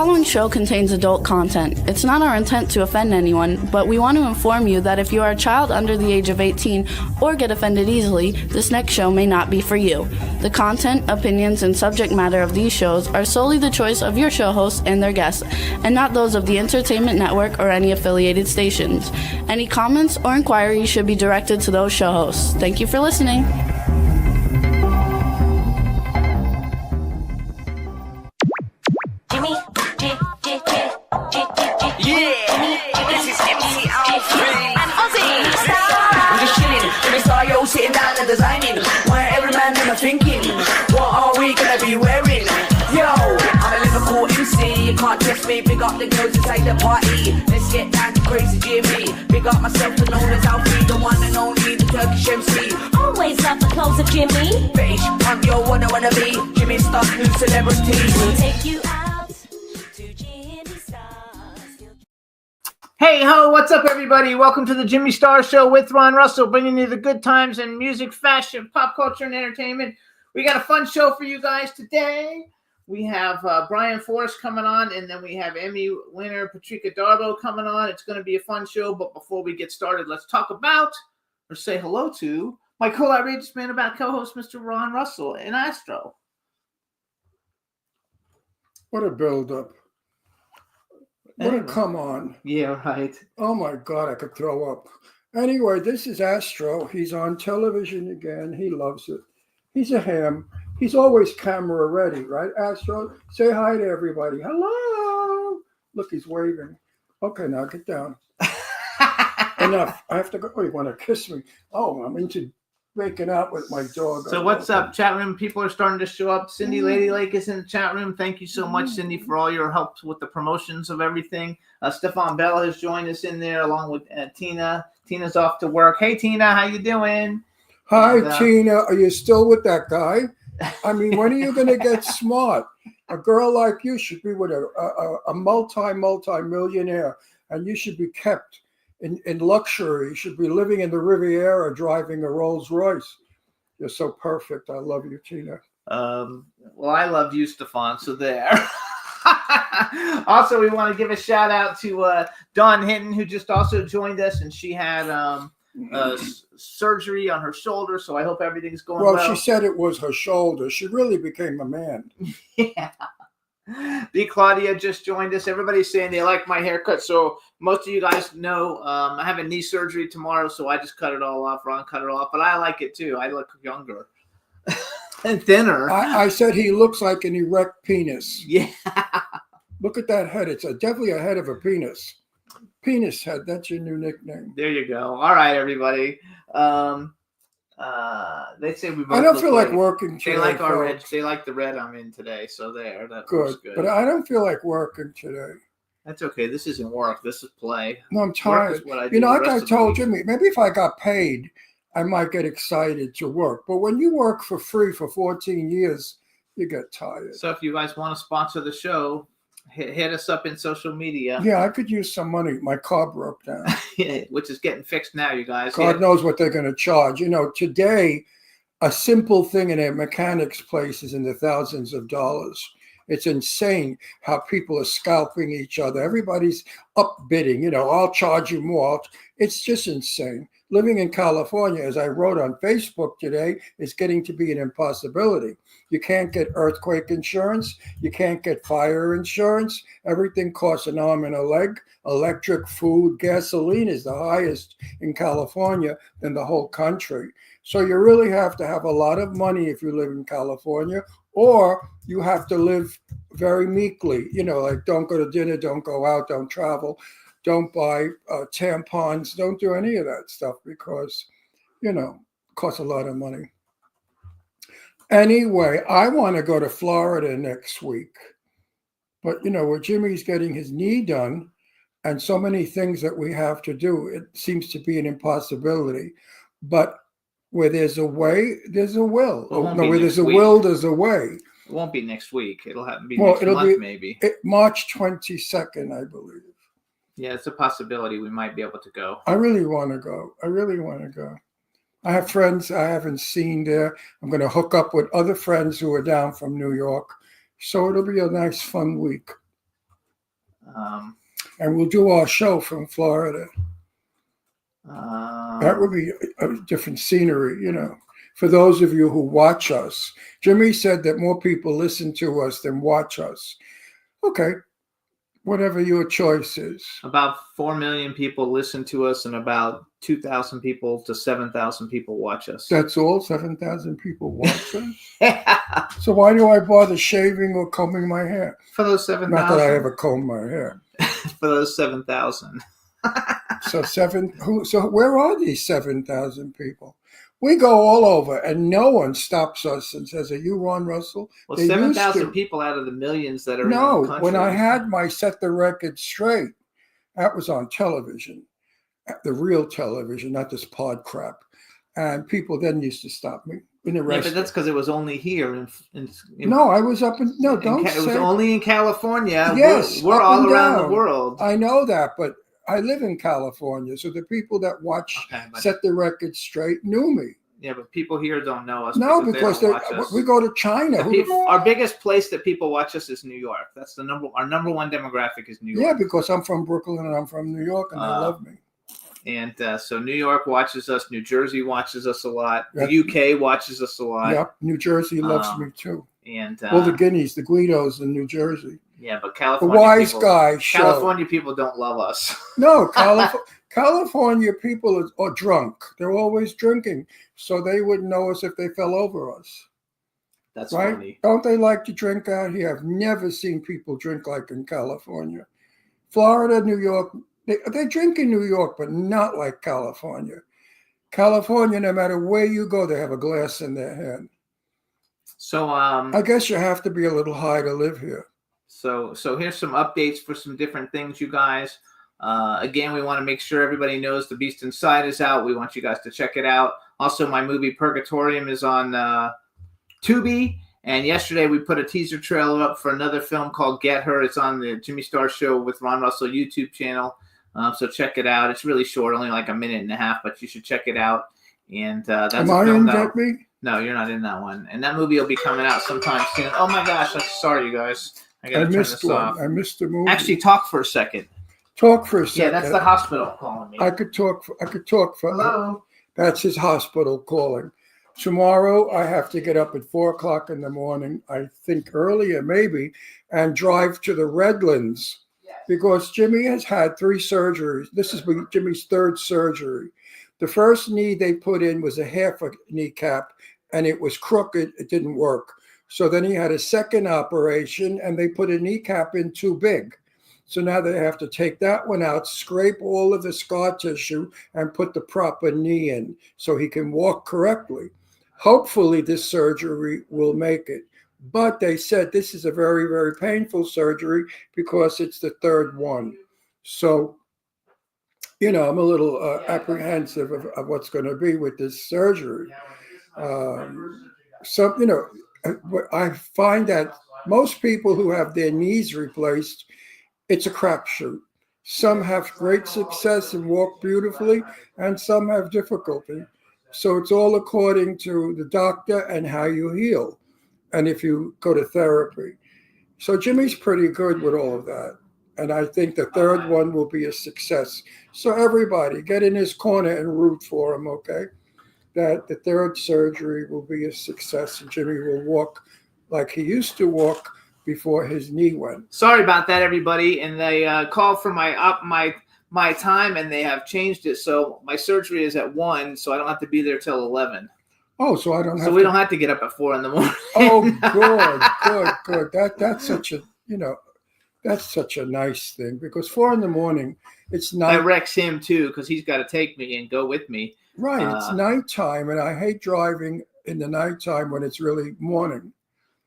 following show contains adult content. It's not our intent to offend anyone, but we want to inform you that if you are a child under the age of 18 or get offended easily, this next show may not be for you. The content, opinions, and subject matter of these shows are solely the choice of your show hosts and their guests, and not those of the Entertainment Network or any affiliated stations. Any comments or inquiries should be directed to those show hosts. Thank you for listening. Sitting down and designing, where every man them are thinking, what are we gonna be wearing? Yo, I'm a Liverpool MC, you can't trust me, big up the girls inside the party. Let's get down to crazy Jimmy, big up myself and known as Alfie, the one and only, the Turkish MC. Always love the clothes of Jimmy. Bitch, I'm your one I wanna be, Jimmy Star, new celebrity. We'll take you out to Jimmy Stars. Hey ho, what's up everybody? Welcome to the Jimmy Star Show with Ron Russell, bringing you the good times in music, fashion, pop culture, and entertainment. We got a fun show for you guys today. We have Brian Forrest coming on, and then we have Emmy winner Patrika Darbo coming on. It's going to be a fun show, but before we get started, let's talk about, or say hello to, my cool outrageous man about co-host Mr. Ron Russell and Astro. What a build-up. What a come on. Yeah, right. Oh my God, I could throw up. Anyway, this is Astro. He's on television again. He loves it. He's a ham. He's always camera ready, right, Astro? Say hi to everybody. Hello. Look, he's waving. Okay, now get down. Enough. I have to go. Oh, you want to kiss me? Oh, I'm into making out with my dog. So what's up, chat room? People are starting to show up. Cindy Lady Lake is in the chat room. Thank you so much, Cindy, for all your help with the promotions of everything. Stefan Bell has joined us in there along with Tina. Tina's off to work. Hey, Tina, how you doing? Hi, and, Tina. Are you still with that guy? I mean, when are you going to get smart? A girl like you should be with a multi-millionaire, and you should be kept in luxury. You should be living in the Riviera, driving a Rolls Royce. You're so perfect. I love you, Tina. Well, I love you, Stefan. So there. Also, we want to give a shout out to Dawn Hinton, who just also joined us, and she had surgery on her shoulder. So I hope everything's going well. Well, she said it was her shoulder. She really became a man. Yeah. B. Claudia just joined us. Everybody's saying they like my haircut. So most of you guys know I have a knee surgery tomorrow, so I just cut it all off. Ron cut it off, but I like it too. I look younger and thinner. I said he looks like an erect penis. Yeah. Look at that head. It's definitely a head of a penis. Penis head. That's your new nickname. There you go. All right, everybody. They say we both I don't feel like working today. They like our red. They like the red I'm in today. So there. That good. But I don't feel like working today. That's okay. This isn't work. This is play. No, I'm tired. Like I told Jimmy, maybe if I got paid, I might get excited to work. But when you work for free for 14 years, you get tired. So if you guys want to sponsor the show, hit us up in social media. Yeah, I could use some money. My car broke down. Which is getting fixed now, you guys. God knows what they're going to charge. You know, today, a simple thing in a mechanic's place is in the thousands of dollars. It's insane how people are scalping each other. Everybody's upbidding. You know, I'll charge you more. It's just insane. Living in California, as I wrote on Facebook today, is getting to be an impossibility. You can't get earthquake insurance. You can't get fire insurance. Everything costs an arm and a leg. Electric, food, gasoline is the highest in California than the whole country. So you really have to have a lot of money if you live in California, or you have to live very meekly. You know, like don't go to dinner, don't go out, don't travel. Don't buy tampons. Don't do any of that stuff because, you know, it costs a lot of money. Anyway, I want to go to Florida next week. But, you know, where Jimmy's getting his knee done and so many things that we have to do, it seems to be an impossibility. But where there's a way, there's a will. Where there's a will, there's a way. It won't be next week. It'll be next month, maybe. March 22nd, I believe. Yeah, it's a possibility we might be able to go. I really want to go. I have friends I haven't seen there. I'm going to hook up with other friends who are down from New York. So it'll be a nice, fun week. And we'll do our show from Florida. That would be a different scenery, you know. For those of you who watch us, Jimmy said that more people listen to us than watch us. Okay, whatever your choice is. About 4 million people listen to us, and about 2,000 people to 7,000 people watch us. That's all? 7,000 people watch us? So why do I bother shaving or combing my hair? For those 7,000. Not that I ever comb my hair. For those 7,000. So where are these 7,000 people? We go all over, and no one stops us and says, "Are you Ron Russell?" Well, They used 7,000 to. people out of the millions that are No, in the country. when I had my Set the Record Straight, that was on television, the real television, not this pod crap. And people then used to stop me in the Yeah, rest. but that's because it was only here. No, I was up in, no, don't It was say. only in California. Yes, we're up all and around down. the world. I know that, but I live in California, so the people that watch Okay, but- Set the Record Straight knew me. Yeah, but people here don't know us. No, because because they don't watch us. we go to China. The Who people- our biggest place that people watch us is New York. That's our number one demographic is New York. Yeah, because I'm from Brooklyn and I'm from New York, and they love me. And so New York watches us. New Jersey watches us a lot. Yep. The UK watches us a lot. Yep, New Jersey loves me too. And All the Guineas, the Guidos in New Jersey. yeah, but The California Wise people, Guy show. California people don't love us. No, California people are drunk. They're always drinking, so they wouldn't know us if they fell over us. That's Right? funny. Don't they like to drink out here? I've never seen people drink like in California. Florida, New York, they drink in New York, but not like California. California, no matter where you go, they have a glass in their hand. So I guess you have to be a little high to live here. So here's some updates for some different things, you guys. Again, we want to make sure everybody knows The Beast Inside is out. We want you guys to check it out. Also, my movie Purgatorium is on Tubi. And yesterday we put a teaser trailer up for another film called Get Her. It's on the Jimmy Star Show with Ron Russell YouTube channel. So check it out. It's really short, only like a minute and a half, but you should check it out. And that's Am a I film in that'll- Get Me? No, you're not in that one. And that movie will be coming out sometime soon. Oh my gosh, I'm sorry, you guys. I I gotta turn missed this one. off. I missed the movie. Actually, talk for a second. talk for a second. Yeah, that's the hospital calling me. I could talk. For. Hello. That's his hospital calling. Tomorrow, I have to get up at 4:00 in the morning. I think earlier, maybe, and drive to the Redlands because Jimmy has had 3 surgeries. This is Jimmy's 3rd surgery. The first knee they put in was a half a kneecap, and it was crooked. It didn't work. So then he had a second operation, and they put a kneecap in too big. So now they have to take that one out, scrape all of the scar tissue, and put the proper knee in so he can walk correctly. Hopefully this surgery will make it. But they said this is a very, very painful surgery because it's the 3rd one. So, I'm a little apprehensive of what's going to be with this surgery. I find that most people who have their knees replaced, it's a crapshoot. Some have great success and walk beautifully, and some have difficulty. So it's all according to the doctor and how you heal, and if you go to therapy. So Jimmy's pretty good with all of that. And I think the 3rd one will be a success. So everybody get in his corner and root for him, okay? That the 3rd surgery will be a success and Jimmy will walk like he used to walk before his knee went. Sorry about that, everybody. And they called for my time, and they have changed it. So my surgery is at 1, so I don't have to be there till 11. Oh, so I don't have So we don't have to get up at 4 in the morning. Oh, good. That's such a, that's such a nice thing because 4 in the morning, it's That night. wrecks him too, because he's got to take me and go with me. Right, it's nighttime, and I hate driving in the nighttime when it's really morning.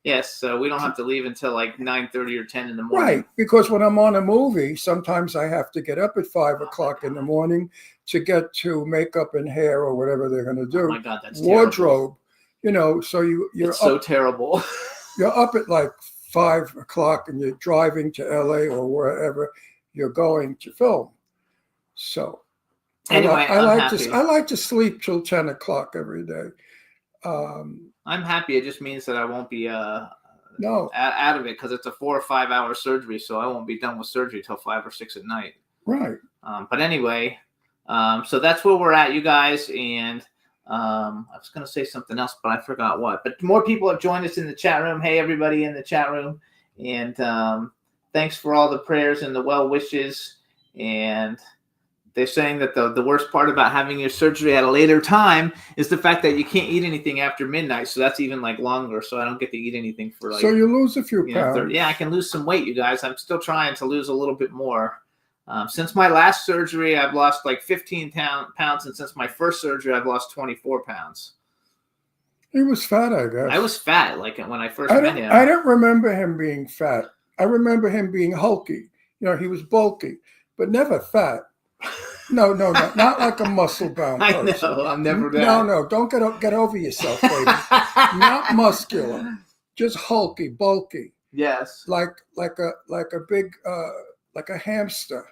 Yes, so we don't have to leave until like 9:30 or 10 in the morning. Right, because when I'm on a movie, sometimes I have to get up at 5:00 in the morning to get to makeup and hair or whatever they're going to do. Oh my God, that's wardrobe. So you're It's up, so terrible. you're up at like 5:00 and you're driving to LA or wherever you're going to film. So Anyway, I I'm like happy. I like to sleep till 10:00 every day. I'm happy. It just means that I won't be No. out of it because it's a 4 or 5 hour surgery, so I won't be done with surgery till 5 or 6 at night. Right. But anyway, so that's where we're at, you guys. And I was going to say something else, but I forgot what. But more people have joined us in the chat room. Hey, everybody in the chat room. And thanks for all the prayers and the well wishes. And they're saying that the worst part about having your surgery at a later time is the fact that you can't eat anything after midnight. So that's even like longer. So I don't get to eat anything for like. So you lose a few You know, pounds. 30. Yeah, I can lose some weight, you guys. I'm still trying to lose a little bit more. Since my last surgery, I've lost like 15 pounds, and since my first surgery, I've lost 24 pounds. He was fat, I guess. I was fat, like when I first I met him. don't remember him being fat. I remember him being hulky. You know, he was bulky, but never fat. No, not like a muscle-bound I person. know, I'm never that. No, don't get over yourself, baby. Not muscular, just hulky, bulky, Yes. like a big like a hamster.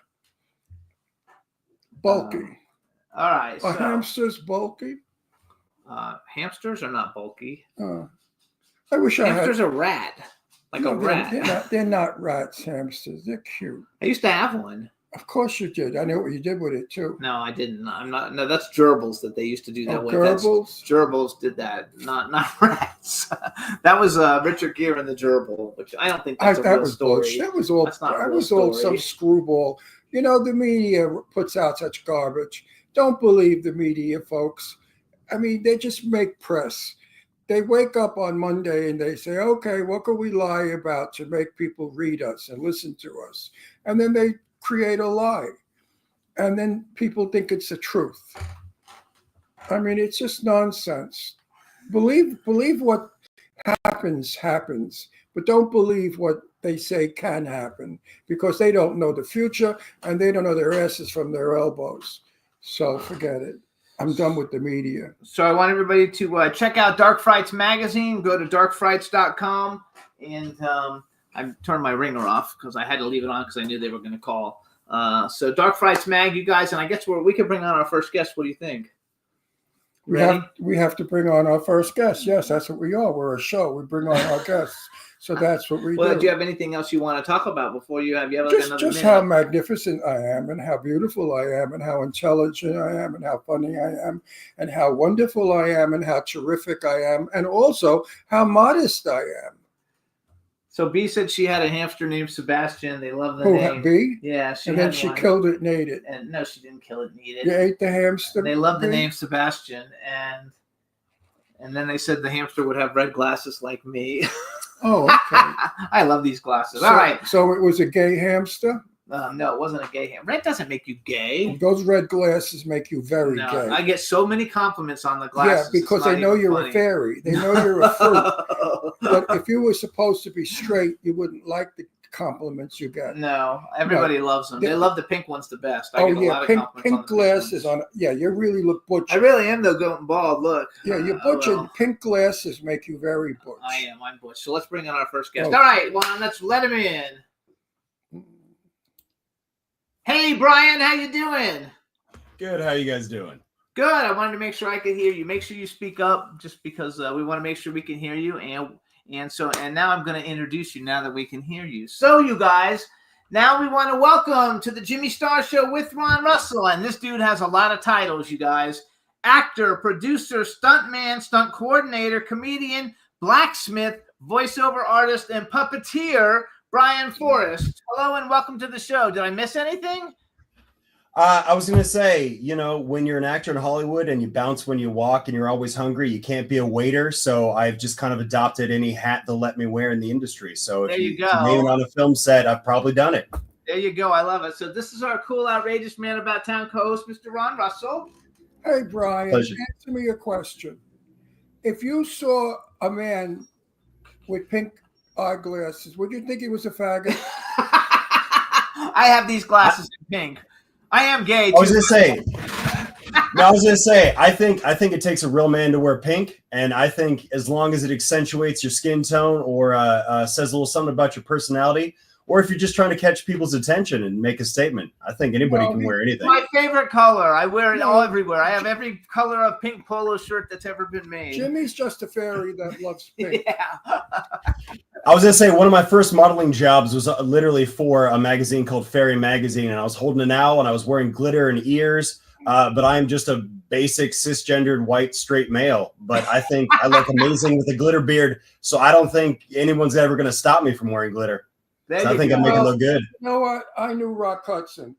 Bulky. All right. A So, hamster's bulky. hamsters are not bulky. I wish I had. Hamsters are rat, like a No, rat. they're not rats, hamsters. They're cute. I used to have one. Of course you did. I know what you did with it too. No, I didn't. I'm not. No, that's gerbils that they used to do that Oh, with. gerbils? Gerbils did that, not rats. That was Richard Gere and the gerbil, which I don't think that's a That real was story. bullshit. That was all. That's not a That real was all story. some screwball. You know, the media puts out such garbage. Don't believe the media, folks. I mean, they just make press. They wake up on Monday and they say, "Okay, what can we lie about to make people read us and listen to us?" And then they create a lie. And then people think it's the truth. I mean, it's just nonsense. Believe what happens, but don't believe what they say can happen because they don't know the future and they don't know their asses from their elbows. So forget it. I'm done with the media. So I want everybody to check out Dark Frights magazine. Go to darkfrights.com. And I turned my ringer off because I had to leave it on because I knew they were going to call. So Dark Frights mag, you guys, and I guess we can bring on our first guest. What do you think? Ready? We have to bring on our first guest. Yes, that's what we are. We're a show. We bring on our guests. So that's what we Well, do. do you have anything else you want to talk about before you have like another Just minute? how magnificent I am and how beautiful I am and how intelligent I am and how funny I am and how wonderful I am and how terrific I am and also how modest I am. So B said she had a hamster named Sebastian. They love the Who, name. B? Yeah, she And then had she one. killed it and ate it. And no, she didn't kill it and eat it. You ate the hamster? They love the B? name Sebastian, and then they said the hamster would have red glasses like me. Oh, okay. I love these glasses. All right. So it was a gay hamster? No, it wasn't a gay ham. Red doesn't make you gay. Those red glasses make you very No, gay. I get so many compliments on the glasses. Yeah, because it's not they know even you're funny. a fairy. They know you're a fruit. But if you were supposed to be straight, you wouldn't like the compliments you get. No, everybody loves them. They love the pink ones the best. I Oh get a lot yeah, of pink compliments on the glasses ones. on. Yeah, you really look butch. I really am though, going bald. Look. Yeah, you're Oh, butch, and well. pink glasses make you very butch. I am. I'm butch. So let's bring on our first guest. Oh. All right, well, let's let him in. Hey, Brian, how you doing? Good. How you guys doing? Good. I wanted to make sure I could hear you. Make sure you speak up, just because we want to make sure we can hear you. And now I'm going to introduce you now that we can hear you. So, you guys, now we want to welcome to the Jimmy Star Show with Ron Russell. And this dude has a lot of titles, you guys. Actor, producer, stuntman, stunt coordinator, comedian, blacksmith, voiceover artist, and puppeteer, Brian Forrest. Hello and welcome to the show. Did I miss anything? I was going to say, when you're an actor in Hollywood and you bounce when you walk and you're always hungry, you can't be a waiter. So I've just kind of adopted any hat they'll let me wear in the industry. So There if you go. name it on a film set, I've probably done it. There you go. I love it. So this is our cool, outrageous man about town co-host, Mr. Ron Russell. Hey, Brian, Pleasure. answer me a question. If you saw a man with pink eyeglasses, would you think he was a faggot? I have these glasses in pink. I am gay too. I was going to say, I think it takes a real man to wear pink. And I think as long as it accentuates your skin tone or says a little something about your personality, or if you're just trying to catch people's attention and make a statement, I think anybody can wear anything. My favorite color. I wear it all everywhere. I have every color of pink polo shirt that's ever been made. Jimmy's just a fairy that loves pink. Yeah. I was gonna say one of my first modeling jobs was literally for a magazine called Fairy Magazine, and I was holding an owl and I was wearing glitter and ears. But I am just a basic cisgendered white straight male. But I think I look amazing with a glitter beard, so I don't think anyone's ever gonna stop me from wearing glitter. There So I you think go. I make it look good. You know what? I knew Rock Hudson.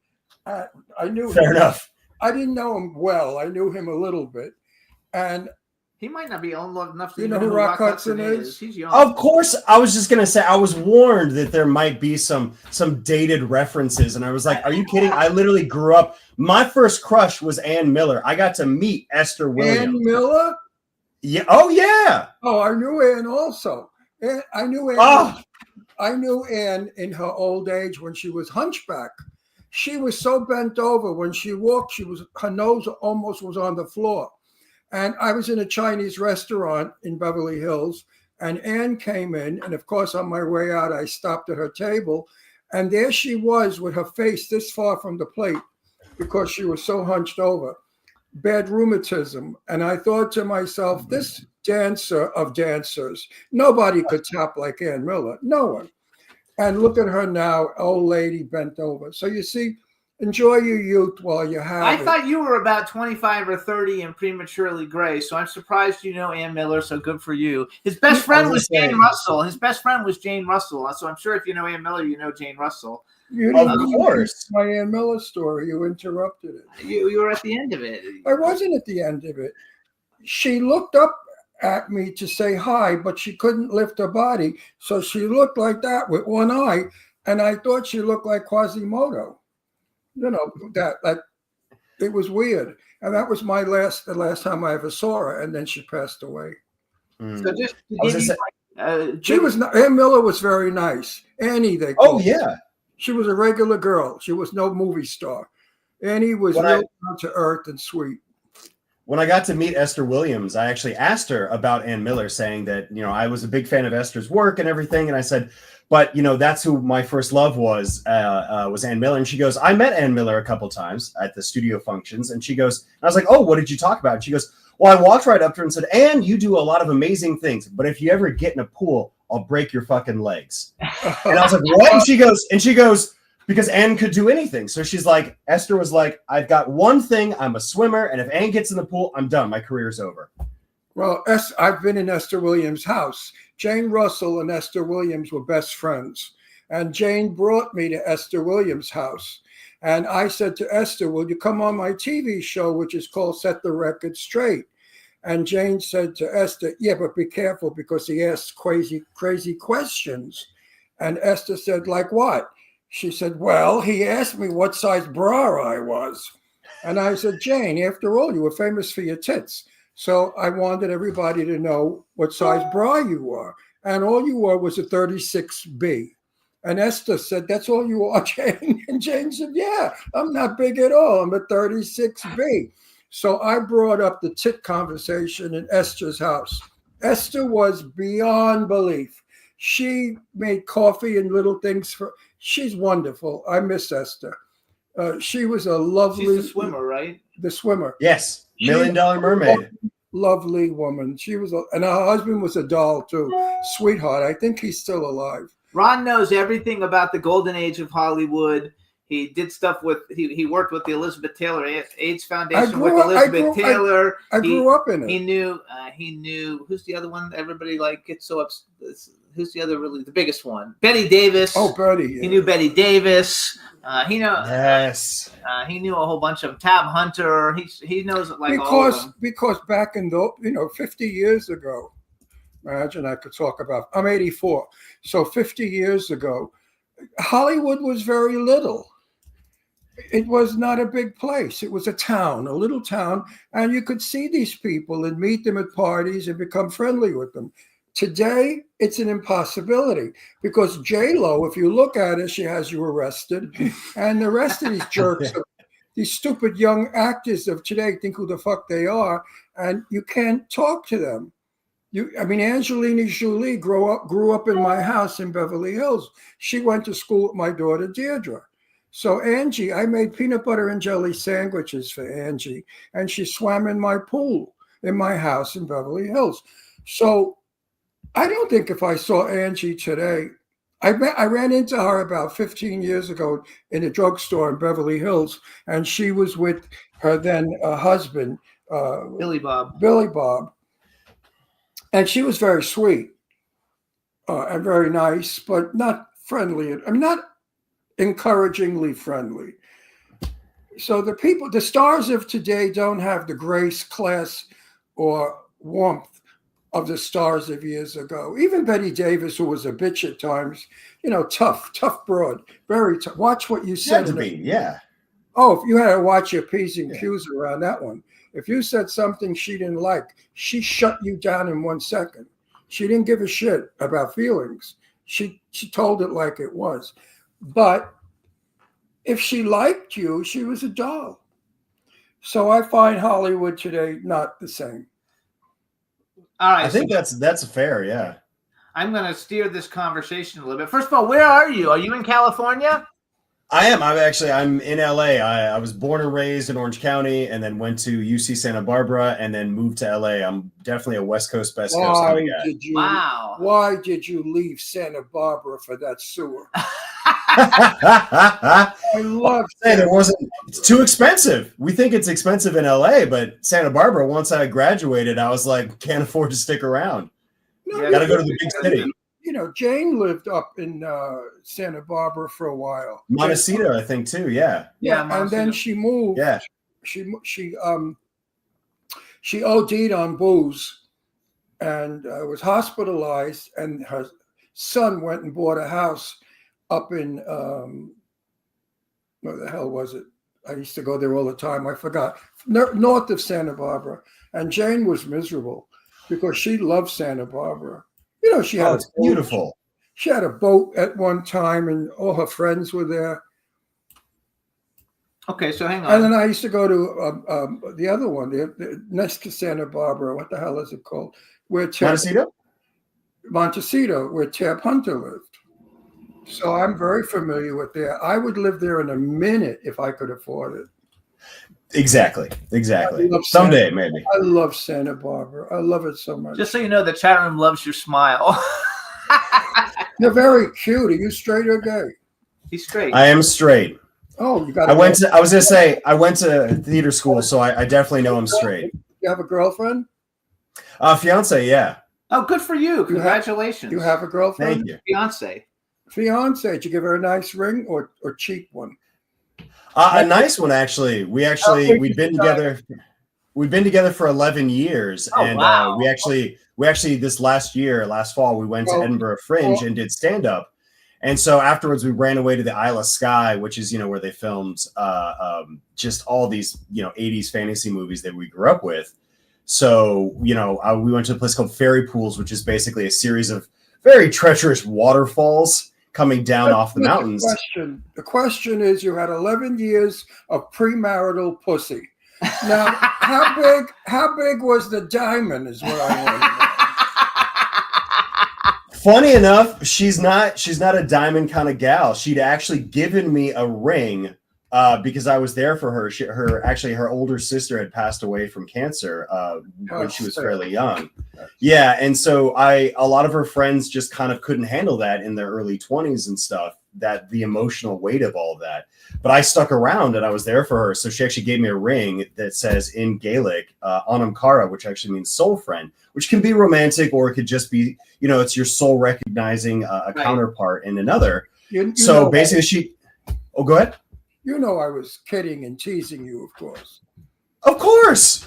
I knew Fair him. enough. I didn't know him well. I knew him a little bit. And He might not be old enough to You even know who Rock Hudson Hudson is? He's young. Of course, I was just gonna say I was warned that there might be some dated references, and I was like, "Are you kidding?" I literally grew up. My first crush was Ann Miller. I got to meet Esther Williams. Ann Miller? Yeah. Oh yeah. Oh, I knew Ann also. I knew Ann. Oh. I knew Ann in her old age when she was hunchback. She was so bent over when she walked. Her nose almost was on the floor. And I was in a Chinese restaurant in Beverly Hills, and Ann came in. And of course, on my way out, I stopped at her table. And there she was with her face this far from the plate because she was so hunched over. Bad rheumatism. And I thought to myself, this dancer of dancers, nobody could top like Ann Miller. No one. And look at her now, old lady bent over. So you see, enjoy your youth while you have I it. thought you were about 25 or 30 and prematurely gray, so I'm surprised you know Ann Miller, so good for you. His best friend was Jane Russell. His best friend was Jane Russell, so I'm sure if you know Ann Miller, you know Jane Russell. You Of didn't course. my Ann Miller story. You interrupted it. You were at the end of it. I wasn't at the end of it. She looked up at me to say hi, but she couldn't lift her body. So she looked like that with one eye. And I thought she looked like Quasimodo. You know, that it was weird. And that was the last time I ever saw her. And then she passed away. So just to I was give gonna you, She was Ann Miller was very nice. Annie, they Oh called her. yeah. She was a regular girl. She was no movie star. Annie was When real down to earth and sweet. When I got to meet Esther Williams, I actually asked her about Ann Miller, saying that, I was a big fan of Esther's work and everything. And I said, but, that's who my first love was Ann Miller. And she goes, I met Ann Miller a couple times at the studio functions. And she goes, and I was like, oh, what did you talk about? And she goes, well, I walked right up to her and said, Ann, you do a lot of amazing things. But if you ever get in a pool, I'll break your fucking legs. And I was like, what? And she goes, because Ann could do anything. So she's like, Esther was like, I've got one thing. I'm a swimmer. And if Ann gets in the pool, I'm done. My career's over. Well, I've been in Esther Williams' house. Jane Russell and Esther Williams were best friends. And Jane brought me to Esther Williams' house. And I said to Esther, will you come on my TV show, which is called Set the Record Straight? And Jane said to Esther, yeah, but be careful because he asks crazy questions. And Esther said, like what? She said, well, he asked me what size bra I was. And I said, Jane, after all, you were famous for your tits. So I wanted everybody to know what size bra you were. And all you wore was a 36B. And Esther said, that's all you are, Jane? And Jane said, yeah, I'm not big at all. I'm a 36B. So I brought up the tit conversation in Esther's house. Esther was beyond belief. She made coffee and little things she's wonderful. I miss Esther. She was a lovely. She's the swimmer, right? The swimmer. Yes. $1 Million Mermaid. Lovely woman. She was, and her husband was a doll too. Sweetheart. I think he's still alive. Ron knows everything about the golden age of Hollywood. He did stuff with, he worked with the Elizabeth Taylor AIDS Foundation with Elizabeth Taylor. I grew up in it. He knew, who's the other one everybody gets so upset? Who's the other the biggest one? Betty Davis. Oh, Betty. Yeah. He knew Betty Davis. Yes. He knew a whole bunch of them. Tab Hunter. He knows all of them. Because back in 50 years ago, imagine I could talk about. I'm 84, so 50 years ago, Hollywood was very little. It was not a big place. It was a town, a little town, and you could see these people and meet them at parties and become friendly with them. Today, it's an impossibility because J-Lo, if you look at her, she has you arrested. And the rest of these jerks, these stupid young actors of today think who the fuck they are, and you can't talk to them. Angelina Jolie grew up in my house in Beverly Hills. She went to school with my daughter, Deirdre. So Angie, I made peanut butter and jelly sandwiches for Angie, and she swam in my pool in my house in Beverly Hills. So I don't think if I saw Angie today, I ran into her about 15 years ago in a drugstore in Beverly Hills, and she was with her then husband, Billy Bob. Billy Bob, and she was very sweet and very nice, but not friendly. I mean, not encouragingly friendly. So the stars of today don't have the grace, class, or warmth of the stars of years ago. Even Betty Davis, who was a bitch at times, tough broad, very tough. Watch what you said. Yeah. Oh, if you had to watch your P's and Q's around that one. If you said something she didn't like, she shut you down in 1 second. She didn't give a shit about feelings. She told it like it was. But if she liked you, she was a doll. So I find Hollywood today not the same. All right. I think that's fair. Yeah. I'm going to steer this conversation a little bit. First of all, where are you? Are you in California? I am. I'm in LA. I was born and raised in Orange County, and then went to UC Santa Barbara, and then moved to LA. I'm definitely a West Coast kind of guy. Wow. Why did you leave Santa Barbara for that sewer? I love it wasn't. It's too expensive. We think it's expensive in LA, but Santa Barbara. Once I graduated, I was like, can't afford to stick around. No, Got to go to the big city. Jane lived up in Santa Barbara for a while. Montecito, I think too. Yeah. And then she moved. Yeah. She OD'd on booze and was hospitalized, and her son went and bought a house up in where the hell was it? I used to go there all the time. I forgot. North of Santa Barbara. And Jane was miserable because she loved Santa Barbara. She had it's beautiful. She had a boat at one time, and all her friends were there. Okay, so hang on. And then I used to go to the other one, the next to Santa Barbara. What the hell is it called? Montecito, where Tab Hunter lived. So I'm very familiar with there. I would live there in a minute if I could afford it. Exactly. Someday, maybe. I love Santa Barbara. I love it so much. Just so you know, the chat room loves your smile. They're very cute. Are you straight or gay? He's straight. I am straight. Oh, you got. I went to theater school, so I definitely know I'm straight. You have a girlfriend? Fiance, yeah. Oh, good for you. Congratulations. You have a girlfriend? Thank you. Fiance. Did you give her a nice ring or cheap one? A nice one, actually. We've been together. We've been together for 11 years, and wow. we actually this last fall, we went to Edinburgh Fringe and did stand up, and so afterwards we ran away to the Isle of Skye, which is where they filmed just all these 80s fantasy movies that we grew up with. So we went to a place called Fairy Pools, which is basically a series of very treacherous waterfalls coming down off the mountains. The question is, you had 11 years of premarital pussy. Now, how big was the diamond is what I want to know. Funny enough, she's not a diamond kind of gal. She'd actually given me a ring because I was there for her. Her older sister had passed away from cancer when she was fairly young. Yeah, and so a lot of her friends just kind of couldn't handle that in their early 20s and stuff, that the emotional weight of all of that. But I stuck around and I was there for her. So she actually gave me a ring that says in Gaelic, Anam Cara, which actually means soul friend, which can be romantic, or it could just be, it's your soul recognizing a counterpart in another. So basically go ahead. I was kidding and teasing you, of course. Of course.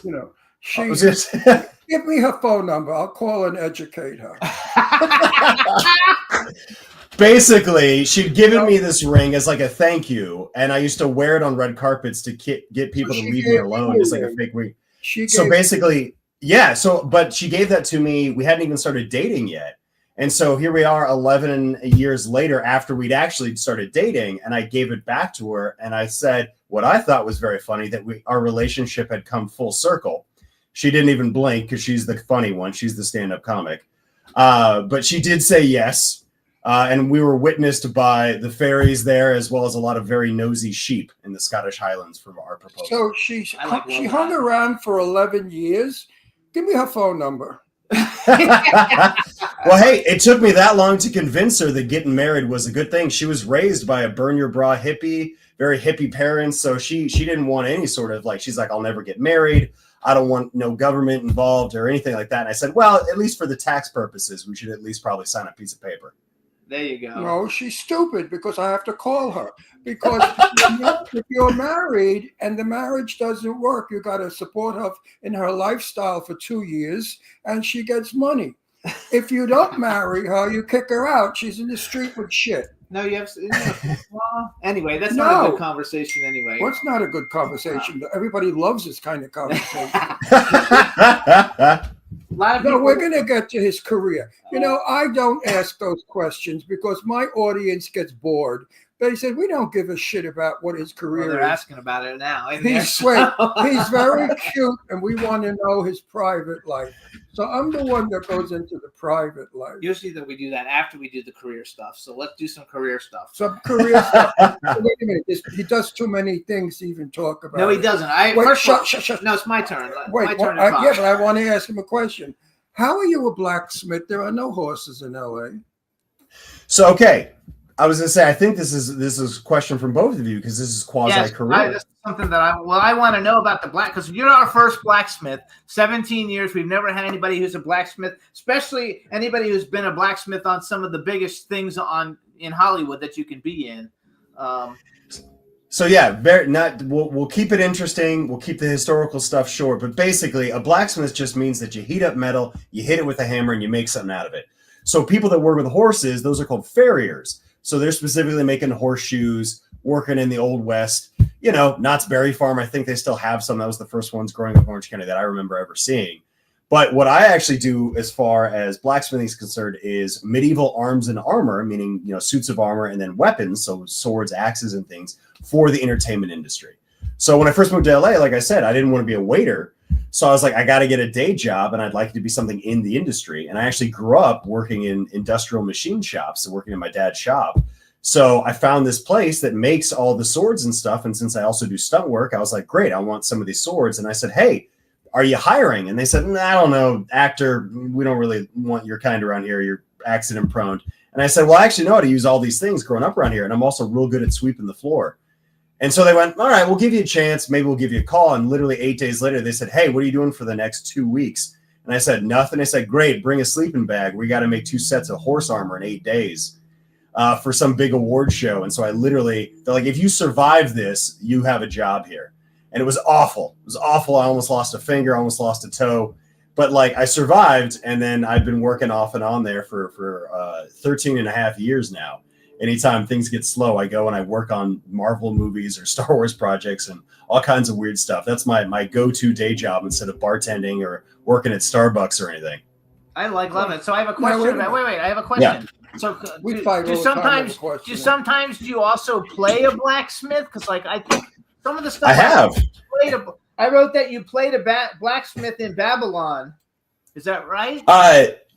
Give me her phone number. I'll call and educate her. Basically, she'd given me this ring as like a thank you, and I used to wear it on red carpets to get people to leave me alone. It's like a fake ring. So basically, but she gave that to me. We hadn't even started dating yet. And so here we are 11 years later after we'd actually started dating, and I gave it back to her, and I said what I thought was very funny, that our relationship had come full circle. She didn't even blink because she's the funny one. She's the stand-up comic. But she did say yes. And we were witnessed by the fairies there, as well as a lot of very nosy sheep in the Scottish Highlands from our proposal. So she hung around for 11 years. Give me her phone number. Well, hey, it took me that long to convince her that getting married was a good thing. She was raised by a burn your bra hippie, very hippie parents, so she didn't want any sort of like. She's like, I'll never get married. I don't want no government involved or anything like that. And I said, well, at least for the tax purposes, we should at least probably sign a piece of paper. There you go. No, she's stupid because I have to call her. Because if you're married and the marriage doesn't work, you got to support her in her lifestyle for 2 years and she gets money. If you don't marry her, you kick her out. She's in the street with shit. No, you have. Well, anyway, that's not a No. good conversation. Anyway, What's not a good conversation? Everybody loves this kind of conversation. a lot of No, people. we're going to get to his career. You know, I don't ask those questions because my audience gets bored. They said, we don't give a shit about what his Well, career they're is. asking about it now. He's sweet. He's very cute, and we want to know his private life. So I'm the one that goes into the private life. Usually, that we do that after we do the career stuff. So let's do some career stuff. Some career stuff. Wait a minute. He does too many things to even talk about. No, he it. doesn't. Wait, Shut. shut. No, it's my turn. Wait, my turn to yeah, talk. but I want to ask him a question. How are you a blacksmith? There are no horses in LA. So, okay. I was going to say, I think this is a question from both of you because this is quasi-career. This is something that I want to know about the black, because you're our first blacksmith. 17 years, we've never had anybody who's a blacksmith, especially anybody who's been a blacksmith on some of the biggest things in Hollywood that you can be in. So yeah, we'll keep it interesting. We'll keep the historical stuff short, but basically, a blacksmith just means that you heat up metal, you hit it with a hammer, and you make something out of it. So people that work with horses, those are called farriers. So they're specifically making horseshoes, working in the Old West. You know, Knott's Berry Farm, I think they still have some. That was the first ones growing up in Orange County that I remember ever seeing. But what I actually do as far as blacksmithing is concerned is medieval arms and armor, meaning, you know, suits of armor and then weapons, so swords, axes, and things for the entertainment industry. So when I first moved to LA, like I said, I didn't want to be a waiter. So I was like, I got to get a day job and I'd like it to be something in the industry. And I actually grew up working in industrial machine shops, so working in my dad's shop. So I found this place that makes all the swords and stuff. And since I also do stunt work, I was like, great, I want some of these swords. And I said, hey, are you hiring? And they said, I don't know, actor, we don't really want your kind around here. You're accident prone. And I said, well, I actually know how to use all these things growing up around here. And I'm also real good at sweeping the floor. And so they went, all right, we'll give you a chance. Maybe we'll give you a call. And literally 8 days later, they said, hey, what are you doing for the next 2 weeks? And I said, nothing. They said, great, bring a sleeping bag. We got to make 2 sets of horse armor in 8 days for some big award show. And so they're like, if you survive this, you have a job here. And it was awful. It was awful. I almost lost a finger, almost lost a toe. But like I survived. And then I've been working off and on there for 13 and a half years now. Anytime things get slow, I go and I work on Marvel movies or Star Wars projects and all kinds of weird stuff. That's my go-to day job instead of bartending or working at Starbucks or anything. I love it. So I have a question. Wait. I have a question. Yeah. So We fight all the time over questions. do you also play a blacksmith? Because like I think some of the stuff I have. I wrote that you played a blacksmith in Babylon. Is that right?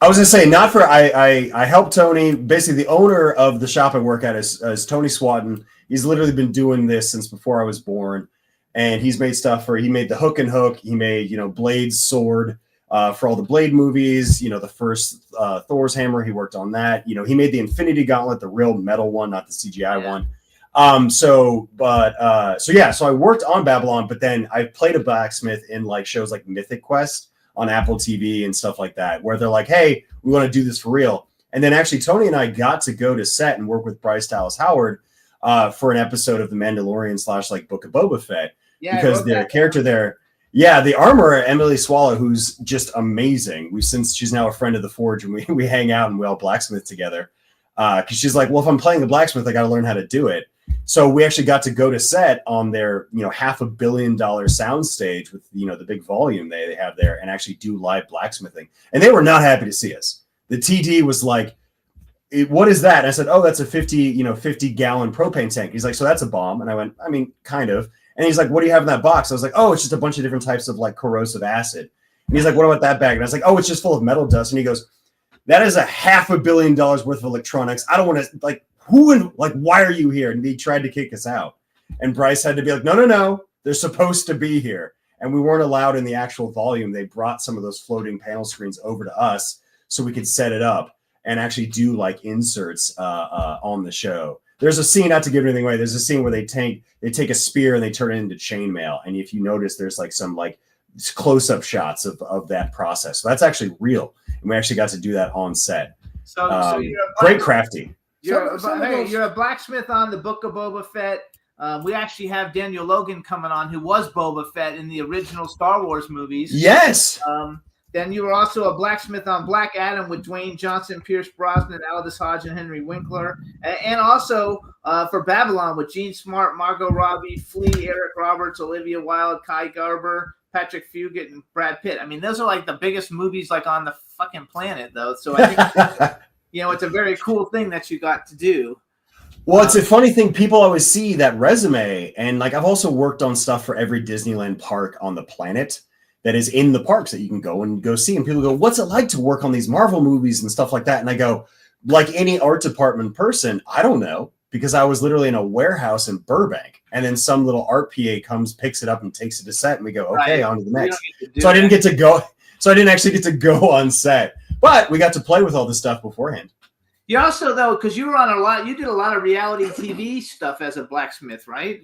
I was gonna say not for I helped Tony. Basically, the owner of the shop I work at is Tony Swatton. He's literally been doing this since before I was born, and he's made stuff he made the Hook and Hook. He made Blade's sword for all the Blade movies. The first Thor's hammer. He worked on that. He made the Infinity Gauntlet, the real metal one, not the CGI one. So I worked on Babylon, but then I played a blacksmith in like shows like Mythic Quest on Apple TV and stuff like that, where they're like, hey, we want to do this for real. And then actually Tony and I got to go to set and work with Bryce Dallas Howard for an episode of The Mandalorian / like Book of Boba Fett, because their character there, the armorer, Emily Swallow, who's just amazing. Since she's now a friend of the Forge, and we hang out and we all blacksmith together. Because she's like, well, if I'm playing a blacksmith, I got to learn how to do it. So we actually got to go to set on their, $500 million soundstage with, the big volume they have there and actually do live blacksmithing. And they were not happy to see us. The TD was like, what is that? And I said, oh, that's a 50 gallon propane tank. He's like, so that's a bomb. And I went, I mean, kind of. And he's like, what do you have in that box? I was like, oh, it's just a bunch of different types of like corrosive acid. And he's like, what about that bag? And I was like, oh, it's just full of metal dust. And he goes, that is $500 million worth of electronics. I don't want to why are you here? And he tried to kick us out. And Bryce had to be like, no, they're supposed to be here. And we weren't allowed in the actual volume. They brought some of those floating panel screens over to us so we could set it up. and actually do like inserts on the show. There's a scene, not to give anything away, there's a scene where they take a spear and they turn it into chainmail. And if you notice, there's like some like close-up shots of that process. So that's actually real. And we actually got to do that on set. So you're great crafty. You're a blacksmith on the Book of Boba Fett. We actually have Daniel Logan coming on, who was Boba Fett in the original Star Wars movies. Yes. Then you were also a blacksmith on Black Adam with Dwayne Johnson, Pierce Brosnan, Aldous Hodge, and Henry Winkler. And also for Babylon with Gene Smart, Margot Robbie, Flea, Eric Roberts, Olivia Wilde, Kai Garber, Patrick Fugit, and Brad Pitt. I mean, those are like the biggest movies like on the fucking planet, though. So I think, it's a very cool thing that you got to do. Well, it's a funny thing. People always see that resume. And like, I've also worked on stuff for every Disneyland park on the planet that is in the parks that you can go see. And people go, what's it like to work on these Marvel movies and stuff like that? And I go, like any art department person, I don't know, because I was literally in a warehouse in Burbank. And then some little art PA comes, picks it up and takes it to set. And we go, okay, on to the next. So I didn't get to go. So I didn't actually get to go on set, but we got to play with all this stuff beforehand. You also, though, because you did a lot of reality TV stuff as a blacksmith, right?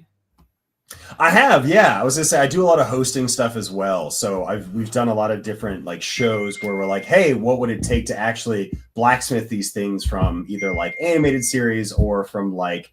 I have, yeah. I was gonna say I do a lot of hosting stuff as well. So we've done a lot of different like shows where we're like, hey, what would it take to actually blacksmith these things from either like animated series or from like,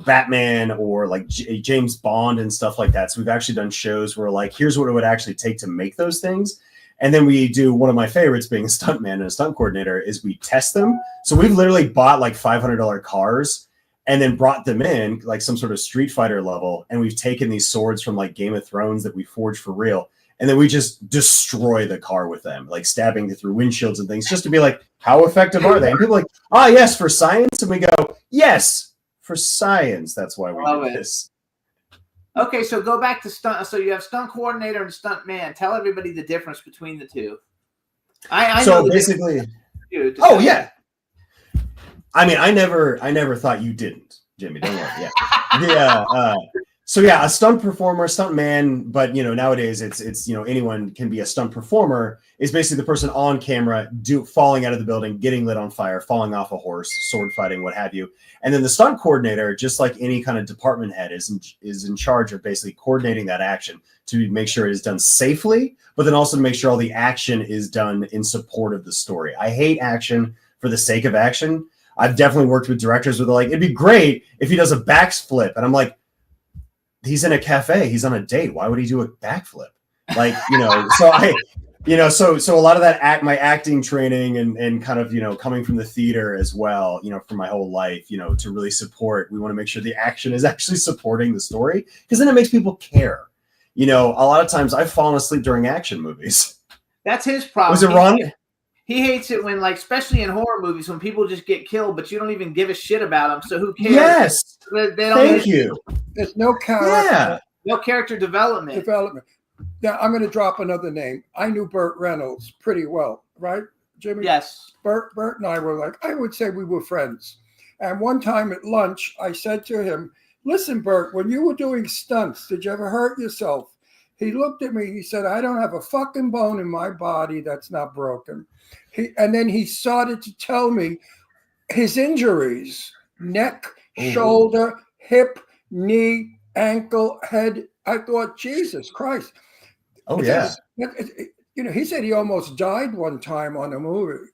Batman or like James Bond and stuff like that. So we've actually done shows where like, here's what it would actually take to make those things. And then we do one of my favorites, being a stuntman and a stunt coordinator, is we test them. So we've literally bought like $500 cars and then brought them in like some sort of Street Fighter level. And we've taken these swords from like Game of Thrones that we forged for real. And then we just destroy the car with them, like stabbing through windshields and things, just to be like, how effective are they? And people are like, yes, for science. And we go, yes, for science. That's why we do this. Okay, so go back to stunt. So you have stunt coordinator and stunt man. Tell everybody the difference between the two. I so know basically. Yeah. I mean, I never thought you didn't, Jimmy. Don't worry. Yeah. So yeah, a stunt performer, stunt man, but nowadays it's anyone can be a stunt performer. Is basically the person on camera falling out of the building, getting lit on fire, falling off a horse, sword fighting, what have you. And then the stunt coordinator, just like any kind of department head, is in charge of basically coordinating that action to make sure it is done safely, but then also to make sure all the action is done in support of the story. I hate action for the sake of action. I've definitely worked with directors where they're like, it'd be great if he does a backflip. And I'm like, he's in a cafe, he's on a date. Why would he do a backflip? Like, so a lot of that my acting training and kind of, coming from the theater as well, for my whole life, to really support, we want to make sure the action is actually supporting the story, because then it makes people care. A lot of times I've fallen asleep during action movies. That's his problem. Was it wrong? He hates it when, like, especially in horror movies, when people just get killed, but you don't even give a shit about them. So who cares? Yes. They don't Thank you. There's no character. Yeah. No character development. Now, I'm going to drop another name. I knew Burt Reynolds pretty well, right, Jimmy? Yes. Burt and I were like, I would say we were friends. And one time at lunch, I said to him, listen, Burt, when you were doing stunts, did you ever hurt yourself? He looked at me. He said, I don't have a fucking bone in my body that's not broken. And then he started to tell me his injuries, neck, shoulder, hip, knee, ankle, head. I thought, Jesus Christ. Oh, yeah. He said he almost died one time on a movie.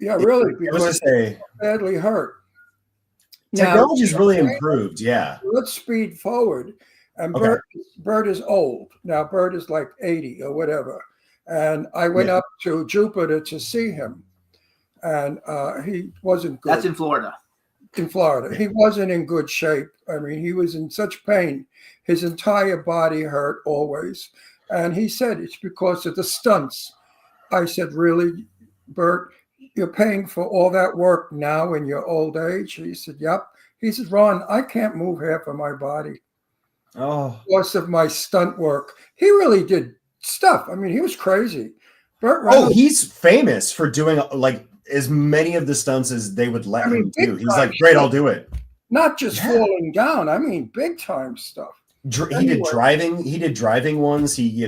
Yeah, really, because he was badly hurt. Technology's really improved, yeah. Let's speed forward. And Burt is old. Now, Burt is like 80 or whatever. And I went up to Jupiter to see him. And he wasn't good. That's in Florida. In Florida. He wasn't in good shape. I mean, he was in such pain. His entire body hurt always. And he said, it's because of the stunts. I said, really, Burt, you're paying for all that work now in your old age? He said, yep. He said, Ron, I can't move half of my body. Oh, Because of my stunt work. He really did stuff. I mean, he was crazy. Burt Reynolds, he's famous for doing like as many of the stunts as they would let him do. He's like, great, I'll do it. not just falling down. I mean, big time stuff. He did driving. He did driving ones. He,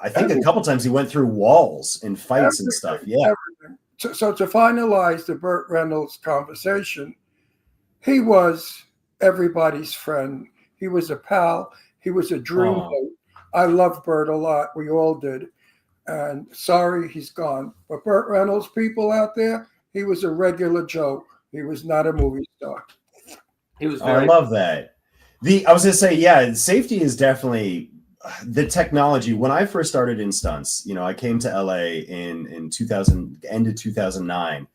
I think a couple times he went through walls in fights and stuff. Yeah. Everything. So to finalize the Burt Reynolds conversation, he was everybody's friend. He was a pal. He was a dreamboat. I love Burt a lot. We all did. And sorry he's gone. But Burt Reynolds, people out there, he was a regular Joe. He was not a movie star. He was I very. love that. I was gonna say, yeah, safety is definitely the technology. When I first started in stunts, I came to LA in 2000, end of 2009,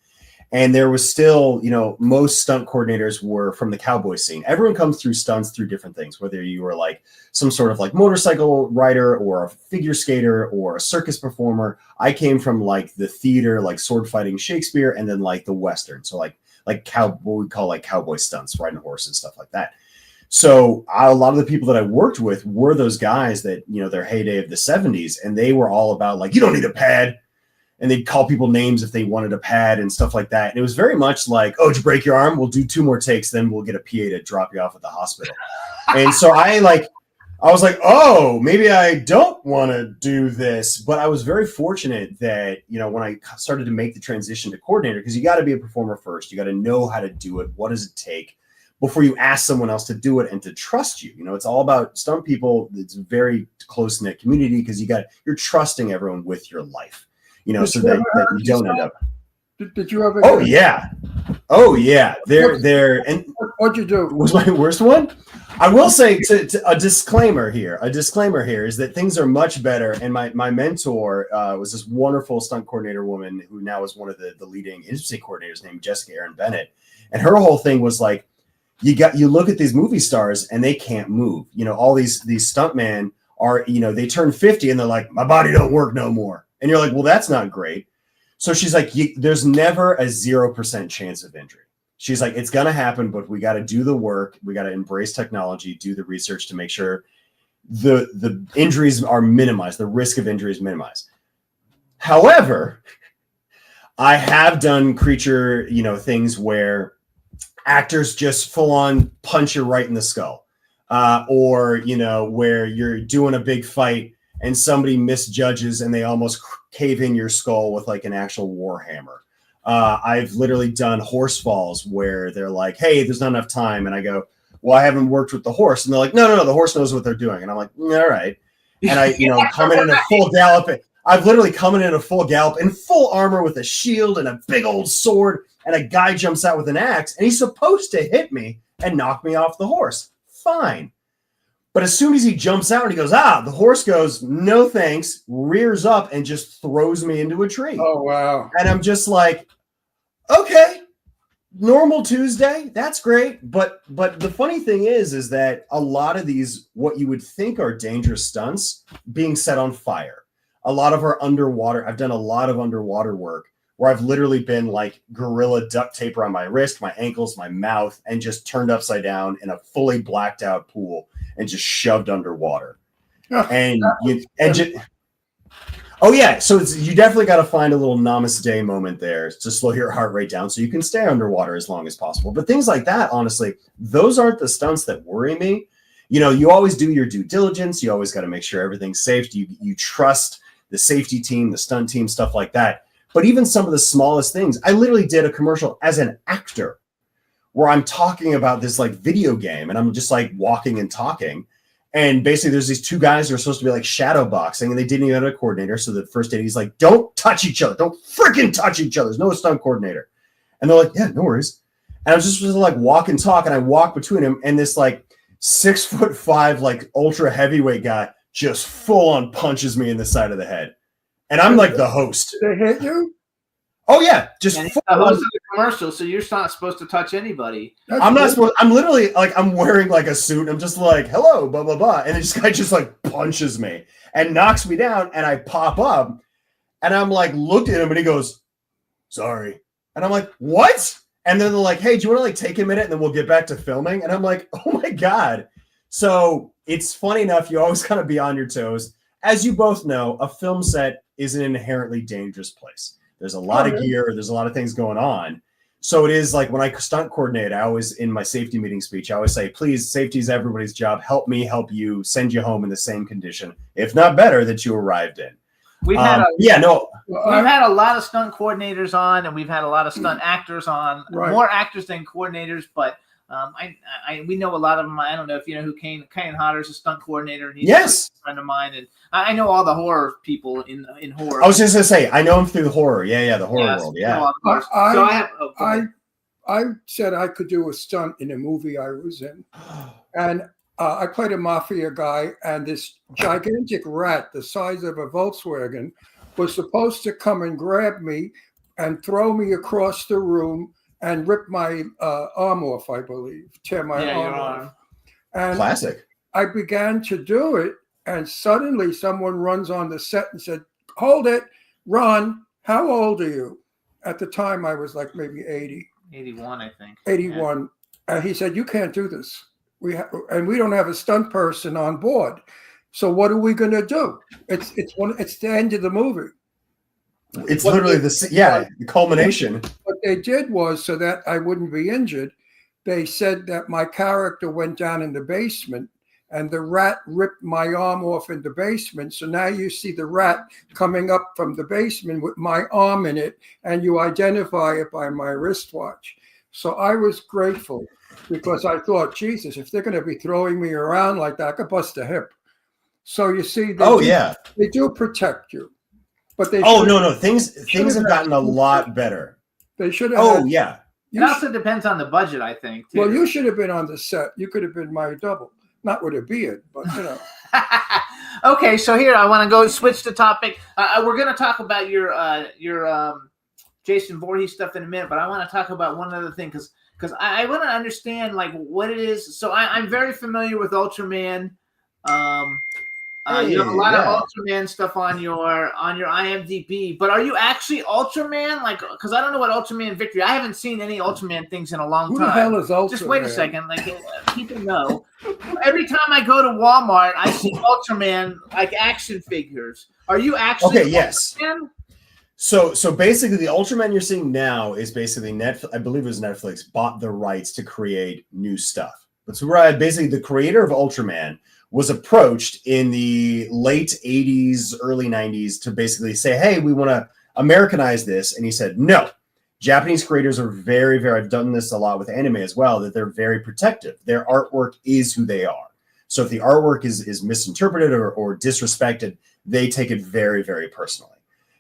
and there was still, most stunt coordinators were from the cowboy scene. Everyone comes through stunts through different things, whether you were like some sort of like motorcycle rider or a figure skater or a circus performer. I came from like the theater, like sword fighting Shakespeare, and then like the Western. So like what we call like cowboy stunts, riding horses, stuff like that. So a lot of the people that I worked with were those guys that, their heyday of the 70s, and they were all about like, you don't need a pad. And they'd call people names if they wanted a pad and stuff like that. And it was very much like, oh, did you break your arm? We'll do 2 more takes, then we'll get a PA to drop you off at the hospital. And so I was like, oh, maybe I don't want to do this. But I was very fortunate that, when I started to make the transition to coordinator, because you got to be a performer first. You got to know how to do it. What does it take before you ask someone else to do it and to trust you? It's all about stunt people. It's a very close-knit community because you're trusting everyone with your life, so that you don't end up. Did you ever? Oh, yeah. Oh, yeah. And What'd you do? was my worst one. I will say to a disclaimer here is that things are much better. And my mentor was this wonderful stunt coordinator woman who now is one of the leading agency coordinators named Jessica Aaron Bennett. And her whole thing was like, you look at these movie stars and they can't move. All these stuntmen are, they turn 50 and they're like, my body don't work no more. And you're like, well, that's not great. So she's like, there's never a 0% chance of injury. She's like, it's going to happen, but we got to do the work. We got to embrace technology, do the research to make sure the injuries are minimized, the risk of injury is minimized. However, I have done creature, things where actors just full on punch you right in the skull, or, where you're doing a big fight and somebody misjudges and they almost cave in your skull with like an actual war hammer. I've literally done horse falls where they're like, hey, there's not enough time. And I go, well, I haven't worked with the horse. And they're like, no, the horse knows what they're doing. And I'm like, all right. And I, come in a full gallop. I've literally come in a full gallop in full armor with a shield and a big old sword. And a guy jumps out with an axe and he's supposed to hit me and knock me off the horse. Fine. But as soon as he jumps out and he goes, the horse goes, no thanks, rears up and just throws me into a tree. Oh, wow. And I'm just like, okay, normal Tuesday. That's great. But the funny thing is that a lot of these, what you would think are dangerous stunts being set on fire. A lot of our underwater, I've done a lot of underwater work where I've literally been like gorilla duct tape around my wrist, my ankles, my mouth, and just turned upside down in a fully blacked out pool and just shoved underwater. Oh yeah. So you definitely got to find a little namaste moment there to slow your heart rate down so you can stay underwater as long as possible. But things like that, honestly, those aren't the stunts that worry me. You always do your due diligence. You always got to make sure everything's safe. You trust the safety team, the stunt team, stuff like that. But even some of the smallest things, I literally did a commercial as an actor where I'm talking about this like video game and I'm just like walking and talking. And basically there's these 2 guys who are supposed to be like shadow boxing and they didn't even have a coordinator. So the first day he's like, don't touch each other. Don't freaking touch each other. There's no stunt coordinator. And they're like, yeah, no worries. And I was just like walk and talk. And I walk between him and this like 6'5", like ultra heavyweight guy just full on punches me in the side of the head. And I'm like the host. Did they hit you? Oh yeah, just And he's the host of the commercial, so you're not supposed to touch anybody. I'm not supposed. I'm literally like I'm wearing like a suit. I'm just like hello, blah blah blah, and this guy just like punches me and knocks me down, and I pop up, and I'm like looked at him, and he goes, "Sorry," and I'm like, "What?" And then they're like, "Hey, do you want to like take a minute, and then we'll get back to filming?" And I'm like, "Oh my god!" So it's funny enough. You always kind of be on your toes, as you both know. A film set is an inherently dangerous place. There's a lot of gear. There's a lot of things going on. So it is like when I stunt coordinate, I always, in my safety meeting speech, I always say, please, safety is everybody's job. Help me help you, send you home in the same condition, if not better, that you arrived in. We've had Well, we've had a lot of stunt coordinators on, and we've had a lot of stunt actors on. Right. More actors than coordinators, but we know a lot of them. I don't know if you know who Kane Hodder is, a stunt coordinator, and he's Yes. a friend of mine, and I know all the horror people in horror. I was just gonna say, I know him through the horror. Yeah, the horror world. I know Yeah. all the horror. So I have. Oh, go ahead. I said I could do a stunt in a movie I was in, and I played a mafia guy, and this gigantic rat the size of a Volkswagen was supposed to come and grab me and throw me across the room and rip my arm off, I believe, tear my Yeah, your arm arm. off. And Classic. I began to do it, and suddenly someone runs on the set and said, "Hold it, Ron, how old are you?" At the time, I was like maybe 80, 81, I think. 81. And he said, "You can't do this. We don't have a stunt person on board. So what are we going to do?" It's the end of the movie. It's What literally they- the culmination. What they did was, so that I wouldn't be injured, they said that my character went down in the basement and the rat ripped my arm off in the basement. So now you see the rat coming up from the basement with my arm in it, and you identify it by my wristwatch. So I was grateful, because I thought, Jesus, if they're going to be throwing me around like that, I could bust a hip. So you see, they do protect you, but they Oh should- no, things have gotten a lot better. They should have. Oh had- yeah. It also depends on the budget, I think. Too. Well, you should have been on the set. You could have been my double, not with a beard, but you know. Okay, so here I want to go switch the topic. We're going to talk about your Jason Voorhees stuff in a minute, but I want to talk about one other thing because I want to understand like what it is. So I'm very familiar with Ultraman. You have a lot of Ultraman stuff on your IMDb, but are you actually Ultraman? Like, because I don't know what Ultraman Victory. I haven't seen any Ultraman things in a long Who time. the hell is Ultraman? Just wait a second. Like, people know. Every time I go to Walmart, I see Ultraman like action figures. Are you actually Okay, yes. Ultraman? So basically, the Ultraman you're seeing now is basically Netflix. I believe it was Netflix bought the rights to create new stuff. But so basically, the creator of Ultraman was approached in the late 80s, early 90s to basically say, hey, we want to Americanize this. And he said, no. Japanese creators are very, very, I've done this a lot with anime as well, that they're very protective. Their artwork is who they are. So if the artwork is misinterpreted or disrespected, they take it very, very personally.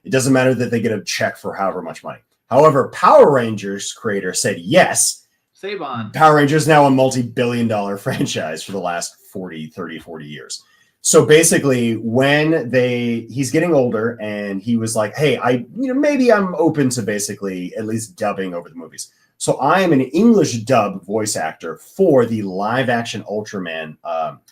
It doesn't matter that they get a check for however much money. However, Power Rangers creator said yes. Saban. Power Rangers is now a multi-billion-dollar franchise for the last 40 years. So basically, when he's getting older and he was like, hey, maybe I'm open to basically at least dubbing over the movies. So I am an English dub voice actor for the live action Ultraman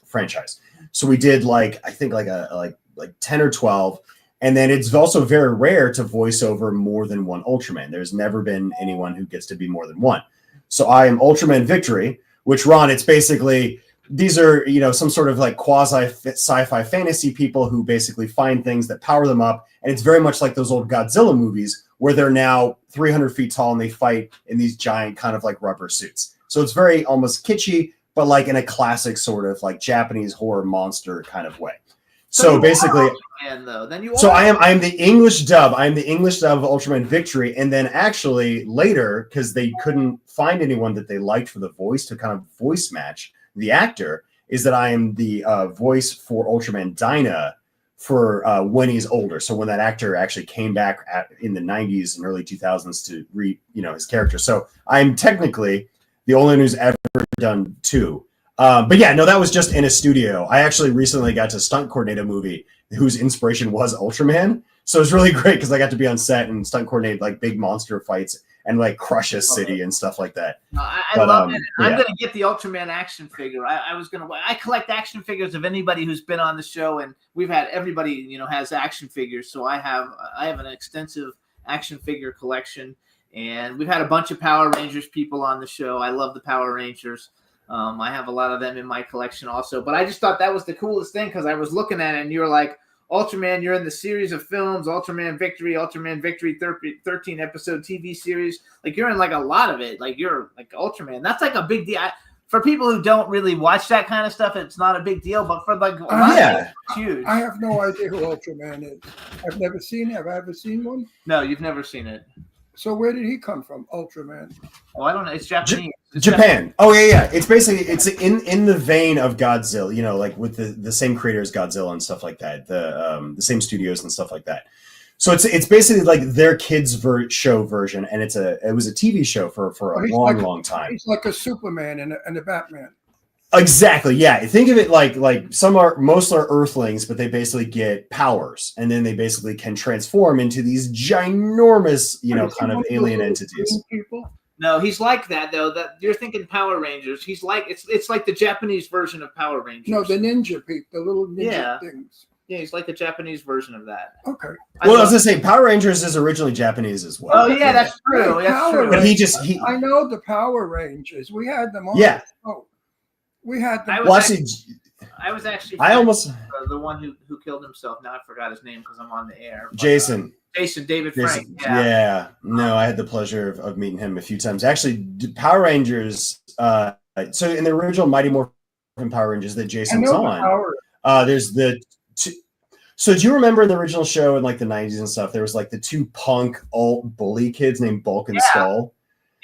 franchise. So we did like 10 or 12. And then it's also very rare to voice over more than one Ultraman. There's never been anyone who gets to be more than one. So I am Ultraman Victory, which, Ron, it's basically, these are, some sort of like quasi sci-fi fantasy people who basically find things that power them up. And it's very much like those old Godzilla movies where they're now 300 feet tall and they fight in these giant kind of like rubber suits. So it's very almost kitschy, but like in a classic sort of like Japanese horror monster kind of way. So basically, I am the English dub. I am the English dub of Ultraman Victory. And then actually later, because they couldn't find anyone that they liked for the voice to kind of voice match the actor, is that I am the voice for Ultraman Dyna for when he's older. So when that actor actually came back in the 90s and early 2000s to his character. So I'm technically the only one who's ever done two. But yeah, no, that was just in a studio. I actually recently got to stunt coordinate a movie whose inspiration was Ultraman. So it's really great because I got to be on set and stunt coordinate like big monster fights and like crush a city and stuff like that. I love it. I'm going to get the Ultraman action figure. I collect action figures of anybody who's been on the show, and we've had everybody, has action figures. So I have an extensive action figure collection, and we've had a bunch of Power Rangers people on the show. I love the Power Rangers. I have a lot of them in my collection also, but I just thought that was the coolest thing because I was looking at it and you were like, Ultraman, you're in the series of films, Ultraman Victory 13 episode TV series. Like you're in like a lot of it. Like you're like Ultraman. That's like a big deal. for people who don't really watch that kind of stuff, it's not a big deal. But for like, a lot of Yeah. people, it's huge. I have no idea who Ultraman is. I've never seen it. Have I ever seen one? No, you've never seen it. So where did he come from, Ultraman? Oh, I don't know. It's Japanese. It's Japan. Oh yeah. It's basically it's in the vein of Godzilla, you know, like with the same creator as Godzilla and stuff like that. The same studios and stuff like that. So it's basically like their kids show version, and it was a TV show for a long time. He's like a Superman and a Batman. Exactly. Yeah. Think of it like most are Earthlings, but they basically get powers, and then they basically can transform into these ginormous, you know, kind of alien entities. People. No, he's like that though. That you're thinking Power Rangers. He's like it's like the Japanese version of Power Rangers. No, the ninja people, the little ninja Yeah. things. Yeah, he's like the Japanese version of that. Okay. Well, I was gonna say Power Rangers is originally Japanese as well. Oh yeah, that's true. Hey, That's Power true. But I know the Power Rangers. We had them on. Yeah. Oh, we had them. I Well, actually, I was actually I almost the one who killed himself. Now I forgot his name because I'm on the air. But, Jason. David Frank. Jason. Yeah. Yeah. No, I had the pleasure of meeting him a few times. Actually, Power Rangers. So in the original Mighty Morphin Power Rangers that I Jason was know the on, Power. there's the. So do you remember in the original show in like the 90s and stuff, there was like the two punk alt bully kids named Bulk and Skull?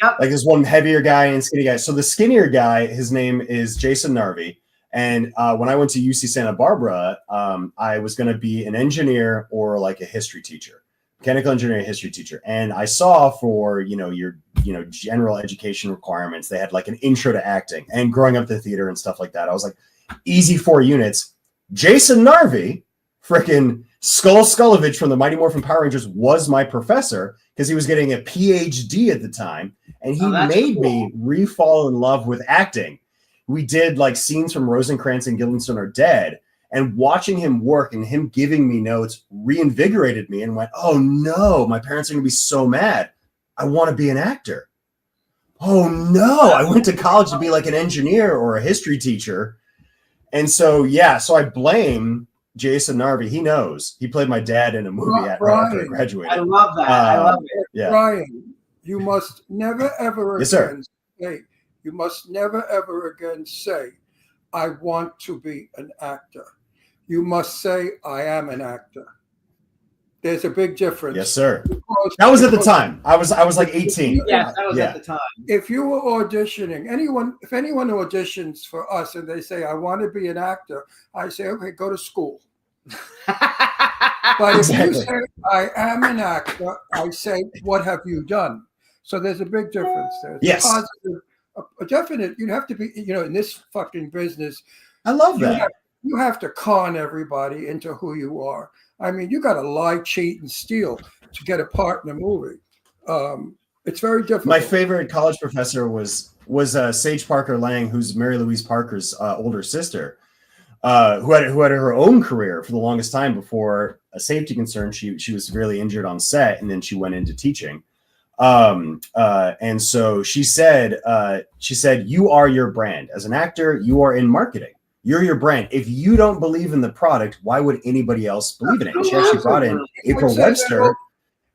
Yep. Like there's one heavier guy and skinny guy. So the skinnier guy, his name is Jason Narvi. And when I went to UC Santa Barbara, I was going to be an engineer or like a history teacher, mechanical engineering history teacher. And I saw for, your general education requirements, they had like an intro to acting and growing up the theater and stuff like that. I was like, easy 4 units. Jason Narvi, freaking Skull Skullovich from the Mighty Morphin Power Rangers was my professor because he was getting a PhD at the time. And he made me re-fall in love with acting. We did like scenes from Rosencrantz and Guildenstern Are Dead, and watching him work and him giving me notes reinvigorated me and went, oh no, my parents are going to be so mad. I want to be an actor. Oh no, I went to college to be like an engineer or a history teacher. And so, so I blame Jason Narvi. He knows. He played my dad in a movie right after I graduated. I love that. I love it. Yeah. Brian, you must never ever Yes, sir. again say, you must never ever again say, I want to be an actor. You must say, I am an actor. There's a big difference. Yes, sir. Because- That was at the time. I was like 18. Yes, that was at the time. If you were auditioning, if anyone auditions for us and they say, I want to be an actor, I say, okay, go to school. But if you say, I am an actor, I say, what have you done? So there's a big difference there. Yes. A definite, you have to be, in this fucking business, I love that. you have to con everybody into who you are. I mean, you got to lie, cheat, and steal to get a part in a movie. It's very difficult. My favorite college professor was Sage Parker Lang, who's Mary Louise Parker's older sister, who had her own career for the longest time before a safety concern. She was severely injured on set, and then she went into teaching. And so she said, you are your brand. As an actor, you are in marketing. You're your brand. If you don't believe in the product, why would anybody else believe in it? And she actually brought in April Webster.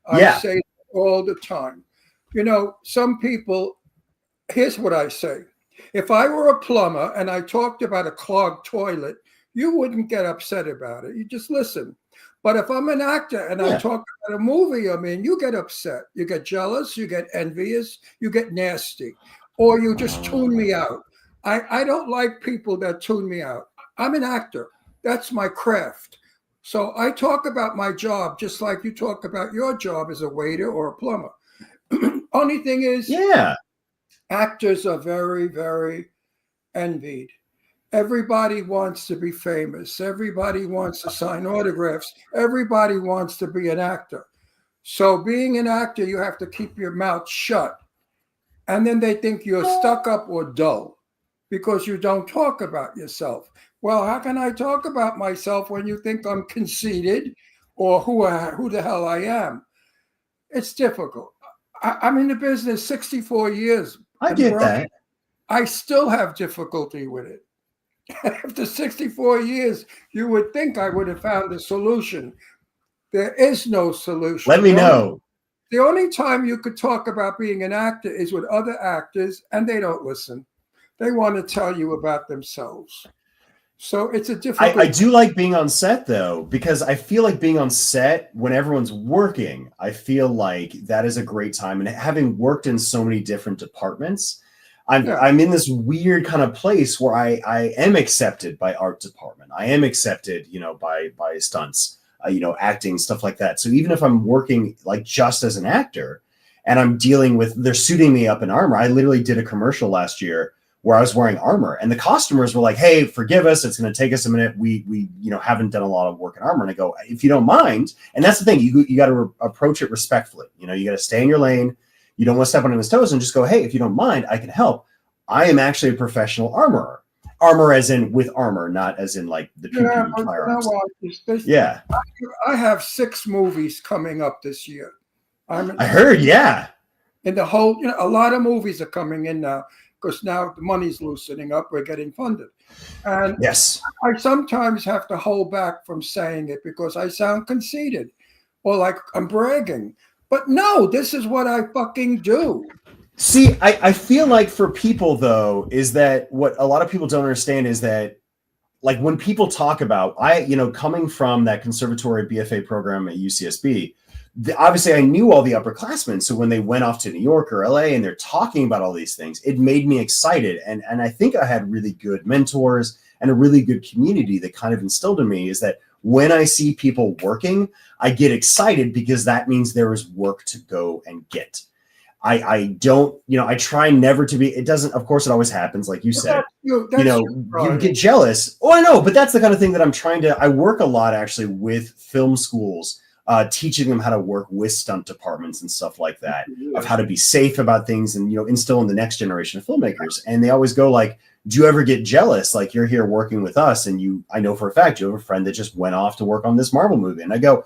I say all the time. Some people, here's what I say. If I were a plumber and I talked about a clogged toilet, you wouldn't get upset about it. You just listen. But if I'm an actor and I talk about a movie I'm in, you get upset. You get jealous, you get envious, you get nasty, or you just tune me out. I don't like people that tune me out. I'm an actor. That's my craft. So I talk about my job just like you talk about your job as a waiter or a plumber. Only thing is, actors are very, very envied. Everybody wants to be famous. Everybody wants to sign autographs. Everybody wants to be an actor. So being an actor, you have to keep your mouth shut. And then they think you're stuck up or dull because you don't talk about yourself. Well, how can I talk about myself when you think I'm conceited or who the hell I am? It's difficult. I'm in the business 64 years. I get that. I still have difficulty with it. After 64 years, you would think I would have found a solution. There is no solution. Let me know. The only time you could talk about being an actor is with other actors, and they don't listen. They want to tell you about themselves. So it's a difficult. I do like being on set though, because I feel like being on set when everyone's working, I feel like that is a great time. And having worked in so many different departments, I'm in this weird kind of place where I am accepted by art department. I am accepted, by stunts, acting, stuff like that. So even if I'm working like just as an actor and I'm dealing with, they're suiting me up in armor. I literally did a commercial last year where I was wearing armor and the costumers were like, hey, forgive us. It's going to take us a minute. We haven't done a lot of work in armor. And I go, if you don't mind. And that's the thing, you got to approach it respectfully. You got to stay in your lane. You don't want to step on anyone's toes and just go, hey, if you don't mind, I can help. I am actually a professional armorer. Armor as in with armor, not as in like the PPE firearms. Yeah. I have 6 movies coming up this year. I heard, yeah. And the whole, a lot of movies are coming in now because now the money's loosening up. We're getting funded. And yes, I sometimes have to hold back from saying it because I sound conceited or like I'm bragging. But no, this is what I fucking do. See, I feel like for people though, is that what a lot of people don't understand is that like when people talk about, coming from that conservatory BFA program at UCSB, obviously I knew all the upperclassmen. So when they went off to New York or LA and they're talking about all these things, it made me excited. And I think I had really good mentors and a really good community that kind of instilled in me is that when I see people working, I get excited because that means there is work to go and get. I don't, I try never to be, it doesn't, of course it always happens. Like you said, you get jealous. Oh, I know, but that's the kind of thing that I work a lot actually with film schools, teaching them how to work with stunt departments and stuff like that, of how to be safe about things and, instill in the next generation of filmmakers. And they always go like, do you ever get jealous? Like you're here working with us and I know for a fact you have a friend that just went off to work on this Marvel movie. And I go,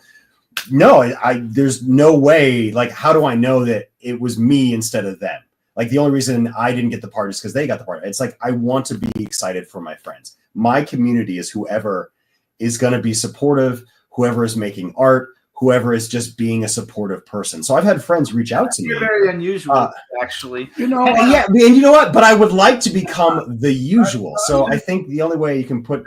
no, there's no way. Like, how do I know that it was me instead of them? Like the only reason I didn't get the part is because they got the part. It's like, I want to be excited for my friends. My community is whoever is going to be supportive, whoever is making art, whoever is just being a supportive person. So I've had friends reach out to me. You're very unusual, actually. Yeah, and you know what? But I would like to become the usual. So I think the only way you can put,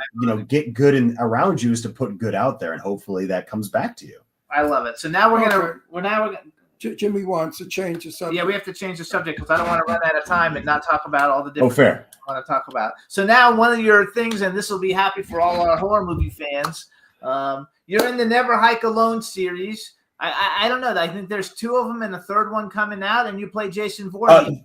get good around you is to put good out there, and hopefully that comes back to you. I love it. So now we're gonna. Jimmy wants to change the subject. Yeah, we have to change the subject because I don't want to run out of time and not talk about all the different fair. things I want to talk about. So now one of your things, and this will be happy for all our horror movie fans. You're in the Never Hike Alone series. I don't know. I think there's 2 of them and a third one coming out, and you play Jason Voorhees.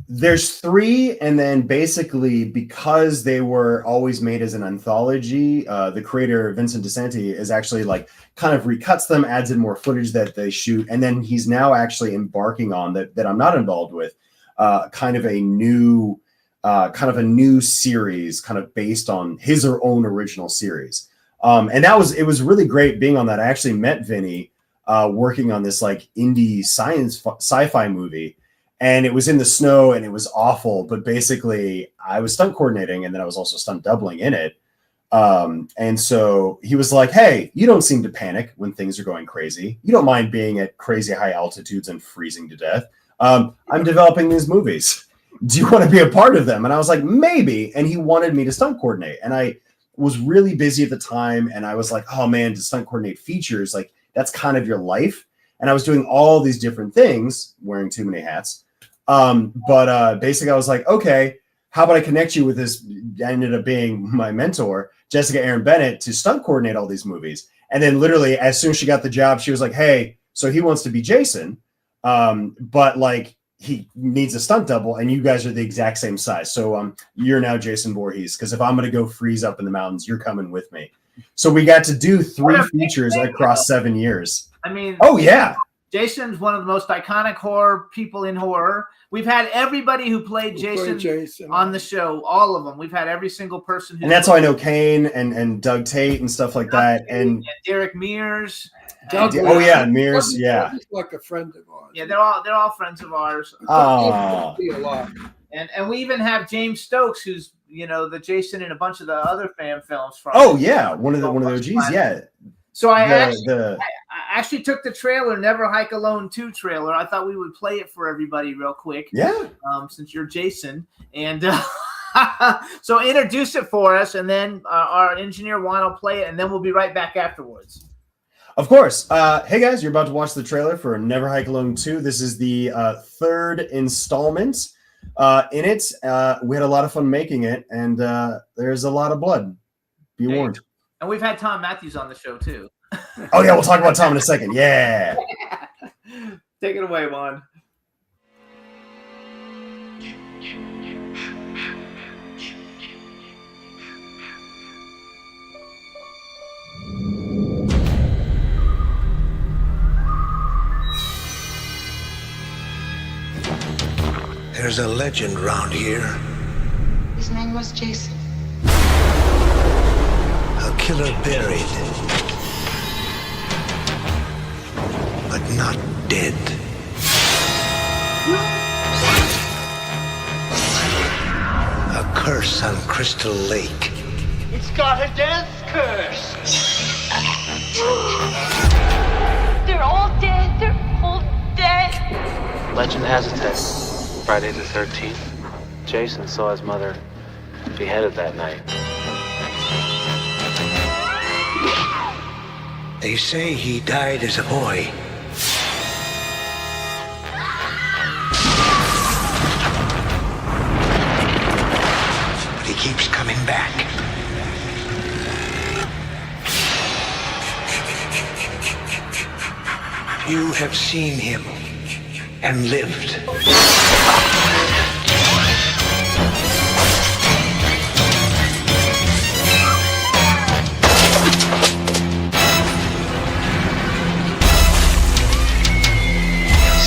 There's 3, and then basically because they were always made as an anthology, the creator Vincent DeSanti is actually like kind of recuts them, adds in more footage that they shoot, and then he's now actually embarking on that I'm not involved with, kind of a new series, kind of based on his own original series. And it was really great being on that. I actually met Vinny working on this like indie sci-fi movie. And it was in the snow and it was awful. But basically, I was stunt coordinating and then I was also stunt doubling in it. And so he was like, hey, you don't seem to panic when things are going crazy. You don't mind being at crazy high altitudes and freezing to death. I'm developing these movies. Do you want to be a part of them? And I was like, maybe. And he wanted me to stunt coordinate. And I was really busy at the time. And I was like, oh man, to stunt coordinate features, like that's kind of your life. And I was doing all these different things, wearing too many hats. But basically I was like, okay, how about I connect you with this? Ended up being my mentor, Jessica Aaron Bennett, to stunt coordinate all these movies. And then literally as soon as she got the job, she was like, hey, so he wants to be Jason. But like he needs a stunt double and you guys are the exact same size. So you're now Jason Voorhees. Cause if I'm going to go freeze up in the mountains, you're coming with me. So we got to do 3 features across 7 years. I mean, oh yeah. Jason's one of the most iconic horror people in horror. We've had everybody who played Jason on the show, all of them. We've had every single person. And that's how I know Kane and Doug Tate and stuff like that. And Derek Mears. Oh yeah, Mears. Yeah, he's like a friend of ours. Yeah, they're all friends of ours. Oh. And we even have James Stokes, who's the Jason in a bunch of the other fan films from. Oh yeah, one of the OGs. Yeah. So I actually took the trailer, Never Hike Alone 2 trailer. I thought we would play it for everybody real quick. Yeah. Since you're Jason. And So introduce it for us, and then our engineer Juan will play it, and then we'll be right back afterwards. Of course. Hey guys, you're about to watch the trailer for Never Hike Alone 2. This is the third installment. In it, we had a lot of fun making it, and there's a lot of blood. Be warned. And we've had Tom Matthews on the show too. Oh yeah, we'll talk about Tom in a second. Yeah. Take it away, Juan. There's a legend round here. His name was Jason. A killer buried, but not dead. A curse on Crystal Lake. It's got a death curse. They're all dead. They're all dead. Legend has it that Friday the 13th, Jason saw his mother beheaded that night. They say he died as a boy. But he keeps coming back. You have seen him and lived.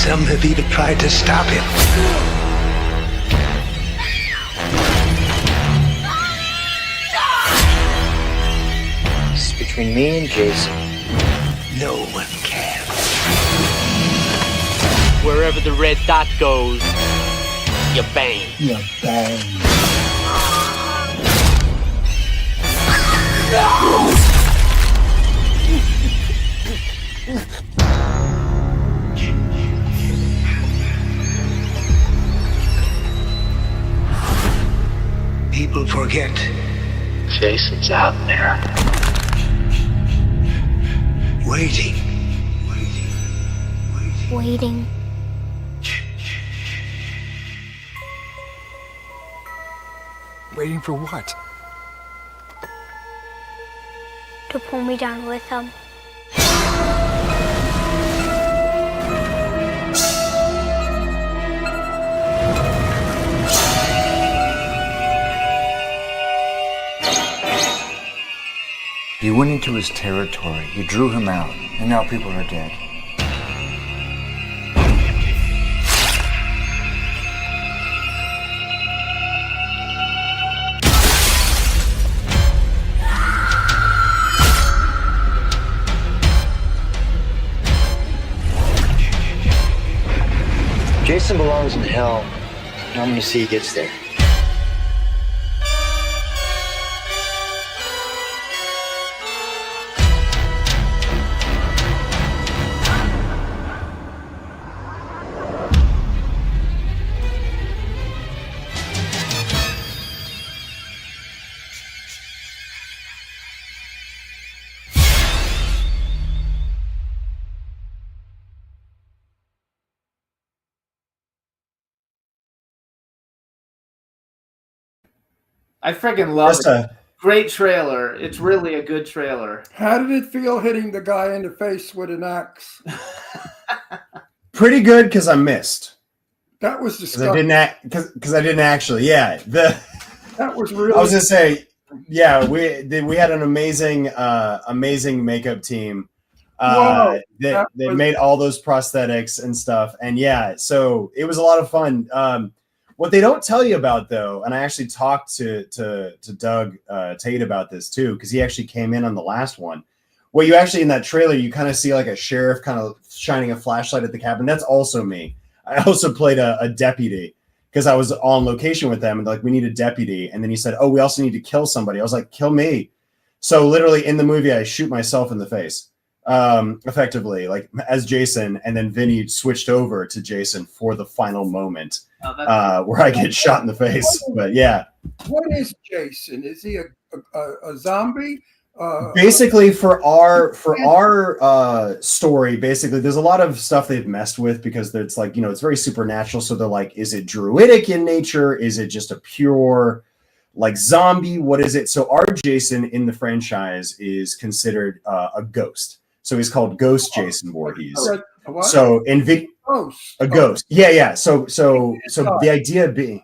Some have even tried to stop him. This is between me and Jason. No one can. Wherever the red dot goes, you bang. You bang. People forget. Jason's out there. Waiting. Waiting. Waiting for what? To pull me down with him. You went into his territory, you drew him out, and now people are dead. Jason belongs in hell, and I'm gonna see he gets there. I freaking love Just it. Great trailer. It's really a good trailer. How did it feel hitting the guy in the face with an axe? Pretty good because I missed. That was Because disgusting. I didn't actually. Yeah. That was really. I was gonna say, yeah, we had an amazing makeup team. Whoa, They that was- made all those prosthetics and stuff, and yeah, so it was a lot of fun. What they don't tell you about though, and I actually talked to Doug Tate about this too, because he actually came in on the last one. Well, you actually in that trailer, you kind of see like a sheriff kind of shining a flashlight at the cabin. That's also me. I also played a deputy because I was on location with them and like, we need a deputy. And then he said, oh, we also need to kill somebody. I was like, kill me. So literally in the movie, I shoot myself in the face. effectively, like as Jason, and then Vinny switched over to Jason for the final moment where I get shot in the face. But yeah. What is Jason? Is he a zombie? Basically, for our story, basically, there's a lot of stuff they've messed with because it's like, it's very supernatural. So they're like, is it druidic in nature? Is it just a pure like zombie? What is it? So our Jason in the franchise is considered a ghost. So he's called Ghost Jason Voorhees. So in a ghost. Yeah. So the idea being,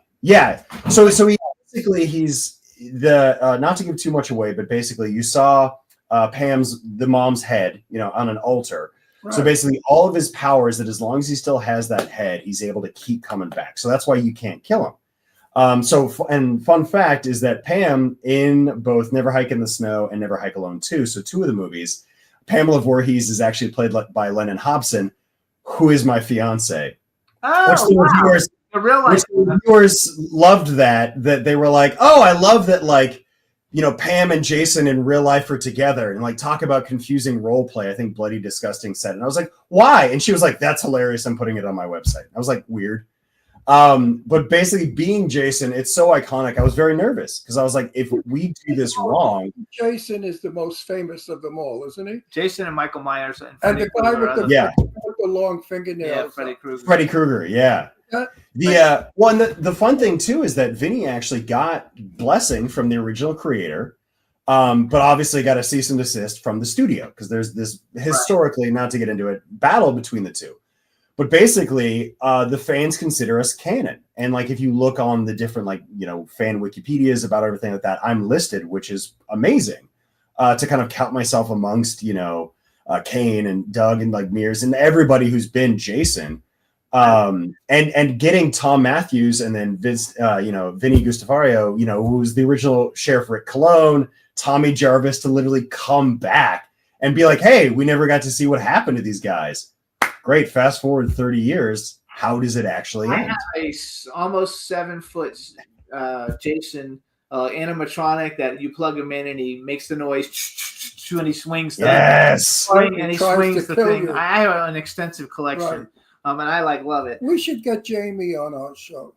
So he basically he's the not to give too much away, but basically you saw the mom's head, on an altar. Right. So basically all of his powers that as long as he still has that head, he's able to keep coming back. So that's why you can't kill him. And fun fact is that Pam in both Never Hike in the Snow and Never Hike Alone 2, so 2 of the movies, Pamela Voorhees is actually played by Lennon Hobson, who is my fiance. Oh, the reviewers loved that they were like, oh, I love that, like, Pam and Jason in real life are together and like talk about confusing role play. I think Bloody Disgusting said, and I was like, why? And she was like, that's hilarious. I'm putting it on my website. I was like, weird. But basically being Jason, it's so iconic. I was very nervous because I was like, if we do this wrong. Jason is the most famous of them all, isn't he? Jason and Michael Myers. And the guy with the long fingernails. Yeah, Freddy Krueger, yeah. The fun thing too is that Vinny actually got blessing from the original creator, but obviously got a cease and desist from the studio because there's this historically, not to get into it, battle between the two. But basically, the fans consider us canon. And like, if you look on the different, fan Wikipedias about everything like that, I'm listed, which is amazing to kind of count myself amongst, Kane and Doug and like Mears and everybody who's been Jason. And getting Tom Matthews and then Vince, Vinny Gustafario, who's the original Sheriff Rick Cologne, Tommy Jarvis to literally come back and be like, hey, we never got to see what happened to these guys. Great. Fast forward 30 years. How does it actually end? I have a almost 7 foot Jason animatronic that you plug him in and he makes the noise and he swings. Yes. And he swings the thing. I have an extensive collection, and I love it. We should get Jamie on our show.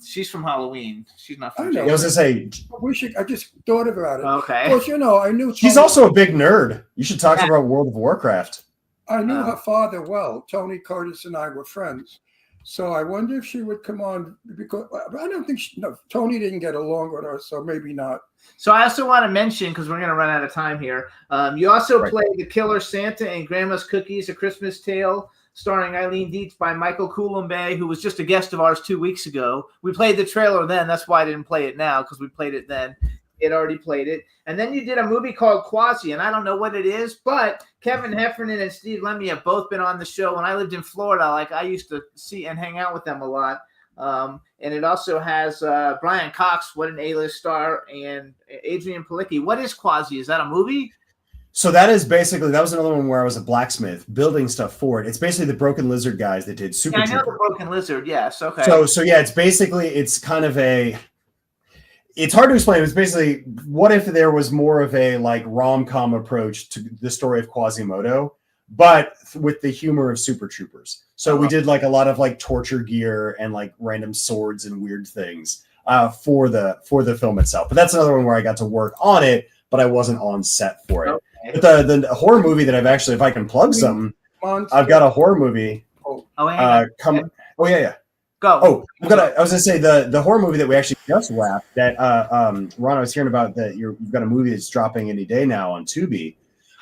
She's from Halloween. She's not from. I was gonna say we should. I just thought about it. Okay. Of course, I knew. She's also a big nerd. You should talk to her about World of Warcraft. I knew her father well. Tony Curtis and I were friends. So I wonder if she would come on because I don't think Tony didn't get along with her, so maybe not. So I also want to mention, because we're going to run out of time here, you also played The Killer Santa and Grandma's Cookies, A Christmas Tale, starring Eileen Dietz by Michael Coulombe, who was just a guest of ours 2 weeks ago. We played the trailer then. That's why I didn't play it now, because we played it then. He had already played it. And then you did a movie called Quasi, and I don't know what it is, but Kevin Heffernan and Steve Lemmy have both been on the show. When I lived in Florida, I used to see and hang out with them a lot. And it also has Brian Cox, what an A-list star, and Adrian Palicki. What is Quasi? Is that a movie? So that was another one where I was a blacksmith building stuff for it. It's basically the Broken Lizard guys that did Super Trooper. I know the Broken Lizard, yes. Okay. So yeah, it's kind of it's hard to explain. It's basically, what if there was more of a like rom-com approach to the story of Quasimodo, but with the humor of Super Troopers. So we did like a lot of like torture gear and like random swords and weird things for the film itself. But that's another one where I got to work on it, but I wasn't on set for it. Okay. But the horror movie that I've actually, if I can plug something, I've got a horror movie. Yeah. Go. I was gonna say the horror movie that we actually just wrapped. That Ron, I was hearing about that. You've got a movie that's dropping any day now on Tubi.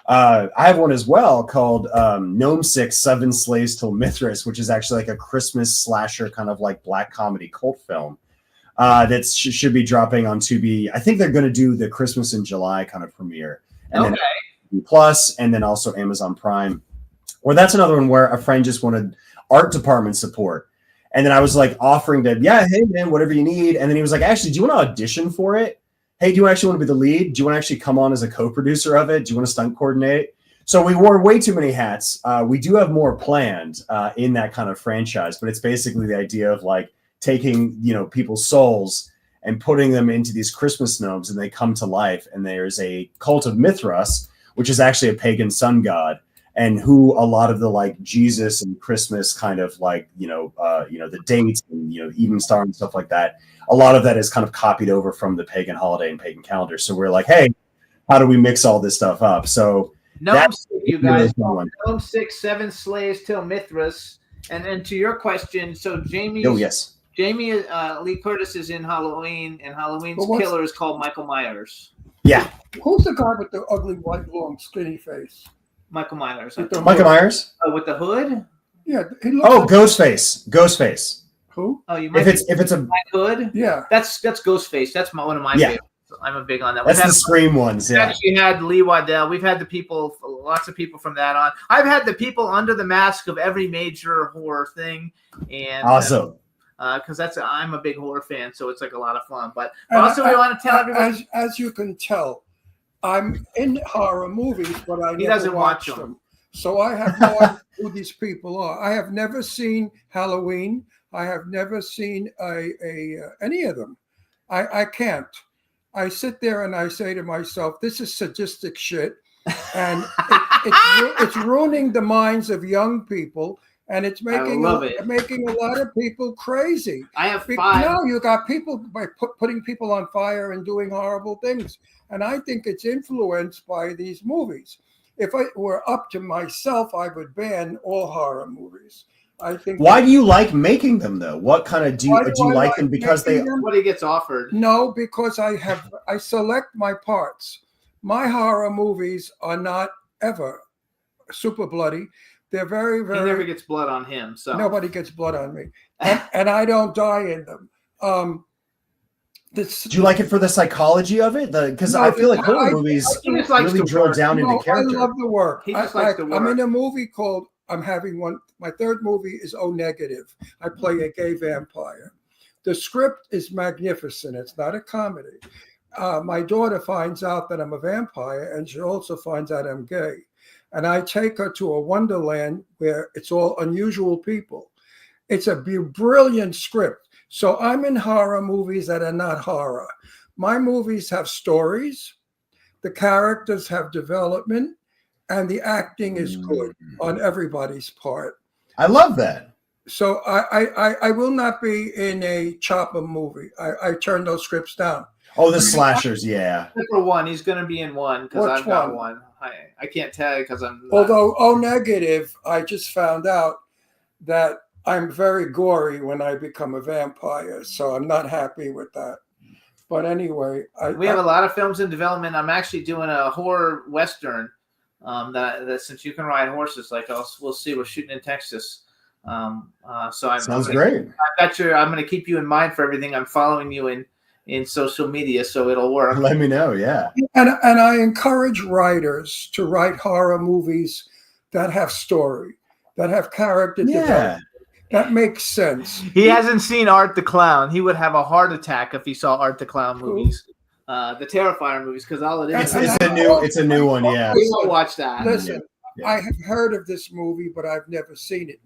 I have one as well called Gnome 6: 7 Slaves Till Mithras, which is actually like a Christmas slasher kind of like black comedy cult film that should be dropping on Tubi. I think they're going to do the Christmas in July kind of premiere, and then Plus, and then also Amazon Prime. Or that's another one where a friend just wanted art department support. And then I was like offering to, hey man, whatever you need. And then he was like, actually, do you want to audition for it? Hey, do you actually want to be the lead? Do you want to actually come on as a co-producer of it? Do you want to stunt coordinate? So we wore way too many hats. We do have more planned in that kind of franchise, but it's basically the idea of like taking, people's souls and putting them into these Christmas gnomes and they come to life. And there's a cult of Mithras, which is actually a pagan sun god, and who a lot of the like Jesus and Christmas kind of like, the dates and, even star and stuff like that. A lot of that is kind of copied over from the pagan holiday and pagan calendar. So we're like, hey, how do we mix all this stuff up? So Gnome, you guys, really Gnome 6, 7 slaves till Mithras. And then to your question, so Jamie Lee Curtis is in Halloween, and Halloween's killer is called Michael Myers. Yeah. Who's the guy with the ugly, white, long, skinny face? Michael Myers. Michael Myers? With the hood? Yeah. He looks Ghostface. Ghostface. Who? Oh, you might if it's a Black Hood? Yeah. That's Ghostface. That's one of my favorites. I'm a big on that. That's the Scream ones. We've Yeah. actually had Lee Waddell. We've had lots of people from that on. I've had the people under the mask of every major horror thing, and Awesome. Because I'm a big horror fan, so it's like a lot of fun. But also, we want to tell everybody, as you can tell, I'm in horror movies, but I He never doesn't watch watch them. So I have no idea who these people are. I have never seen Halloween. I have never seen any of them. I can't. I sit there and I say to myself, this is sadistic shit. And it's ruining the minds of young people. And it's making a lot of people crazy. I have 5. Now you got people by putting people on fire and doing horrible things. And I think it's influenced by these movies. If it were up to myself, I would ban all horror movies. I think. Why do you like making them though? What kind of do you like them because they? What he gets offered? No, because I select my parts. My horror movies are not ever super bloody. They're very, very. He never gets blood on him, so nobody gets blood on me, and I don't die in them. Do you like it for the psychology of it? Because I feel like horror movies really drill down into character. I love the work. He just likes the work. I'm in a movie called. I'm having one. My third movie is O Negative. I play a gay vampire. The script is magnificent. It's not a comedy. My daughter finds out that I'm a vampire, and she also finds out I'm gay. And I take her to a wonderland where it's all unusual people. It's a brilliant script. So I'm in horror movies that are not horror. My movies have stories. The characters have development. And the acting is good on everybody's part. I love that. So I will not be in a Chopper movie. I turn those scripts down. Oh, the slashers, yeah. For one, he's going to be in one because I've got one. I can't tell you because I'm. Although O Negative, I just found out that I'm very gory when I become a vampire, so I'm not happy with that. But anyway, we have a lot of films in development. I'm actually doing a horror western. That since you can ride horses, we'll see. We're shooting in Texas, so sounds great. I'm going to keep you in mind for everything. I'm following you in social media, so it'll work. Let me know, yeah. And I encourage writers to write horror movies that have story, that have character development. That makes sense. He hasn't seen Art the Clown. He would have a heart attack if he saw Art the Clown movies. The Terrifier movies, because all it is. It's a new one, yeah. We won't watch that. Listen, I have heard of this movie, but I've never seen it.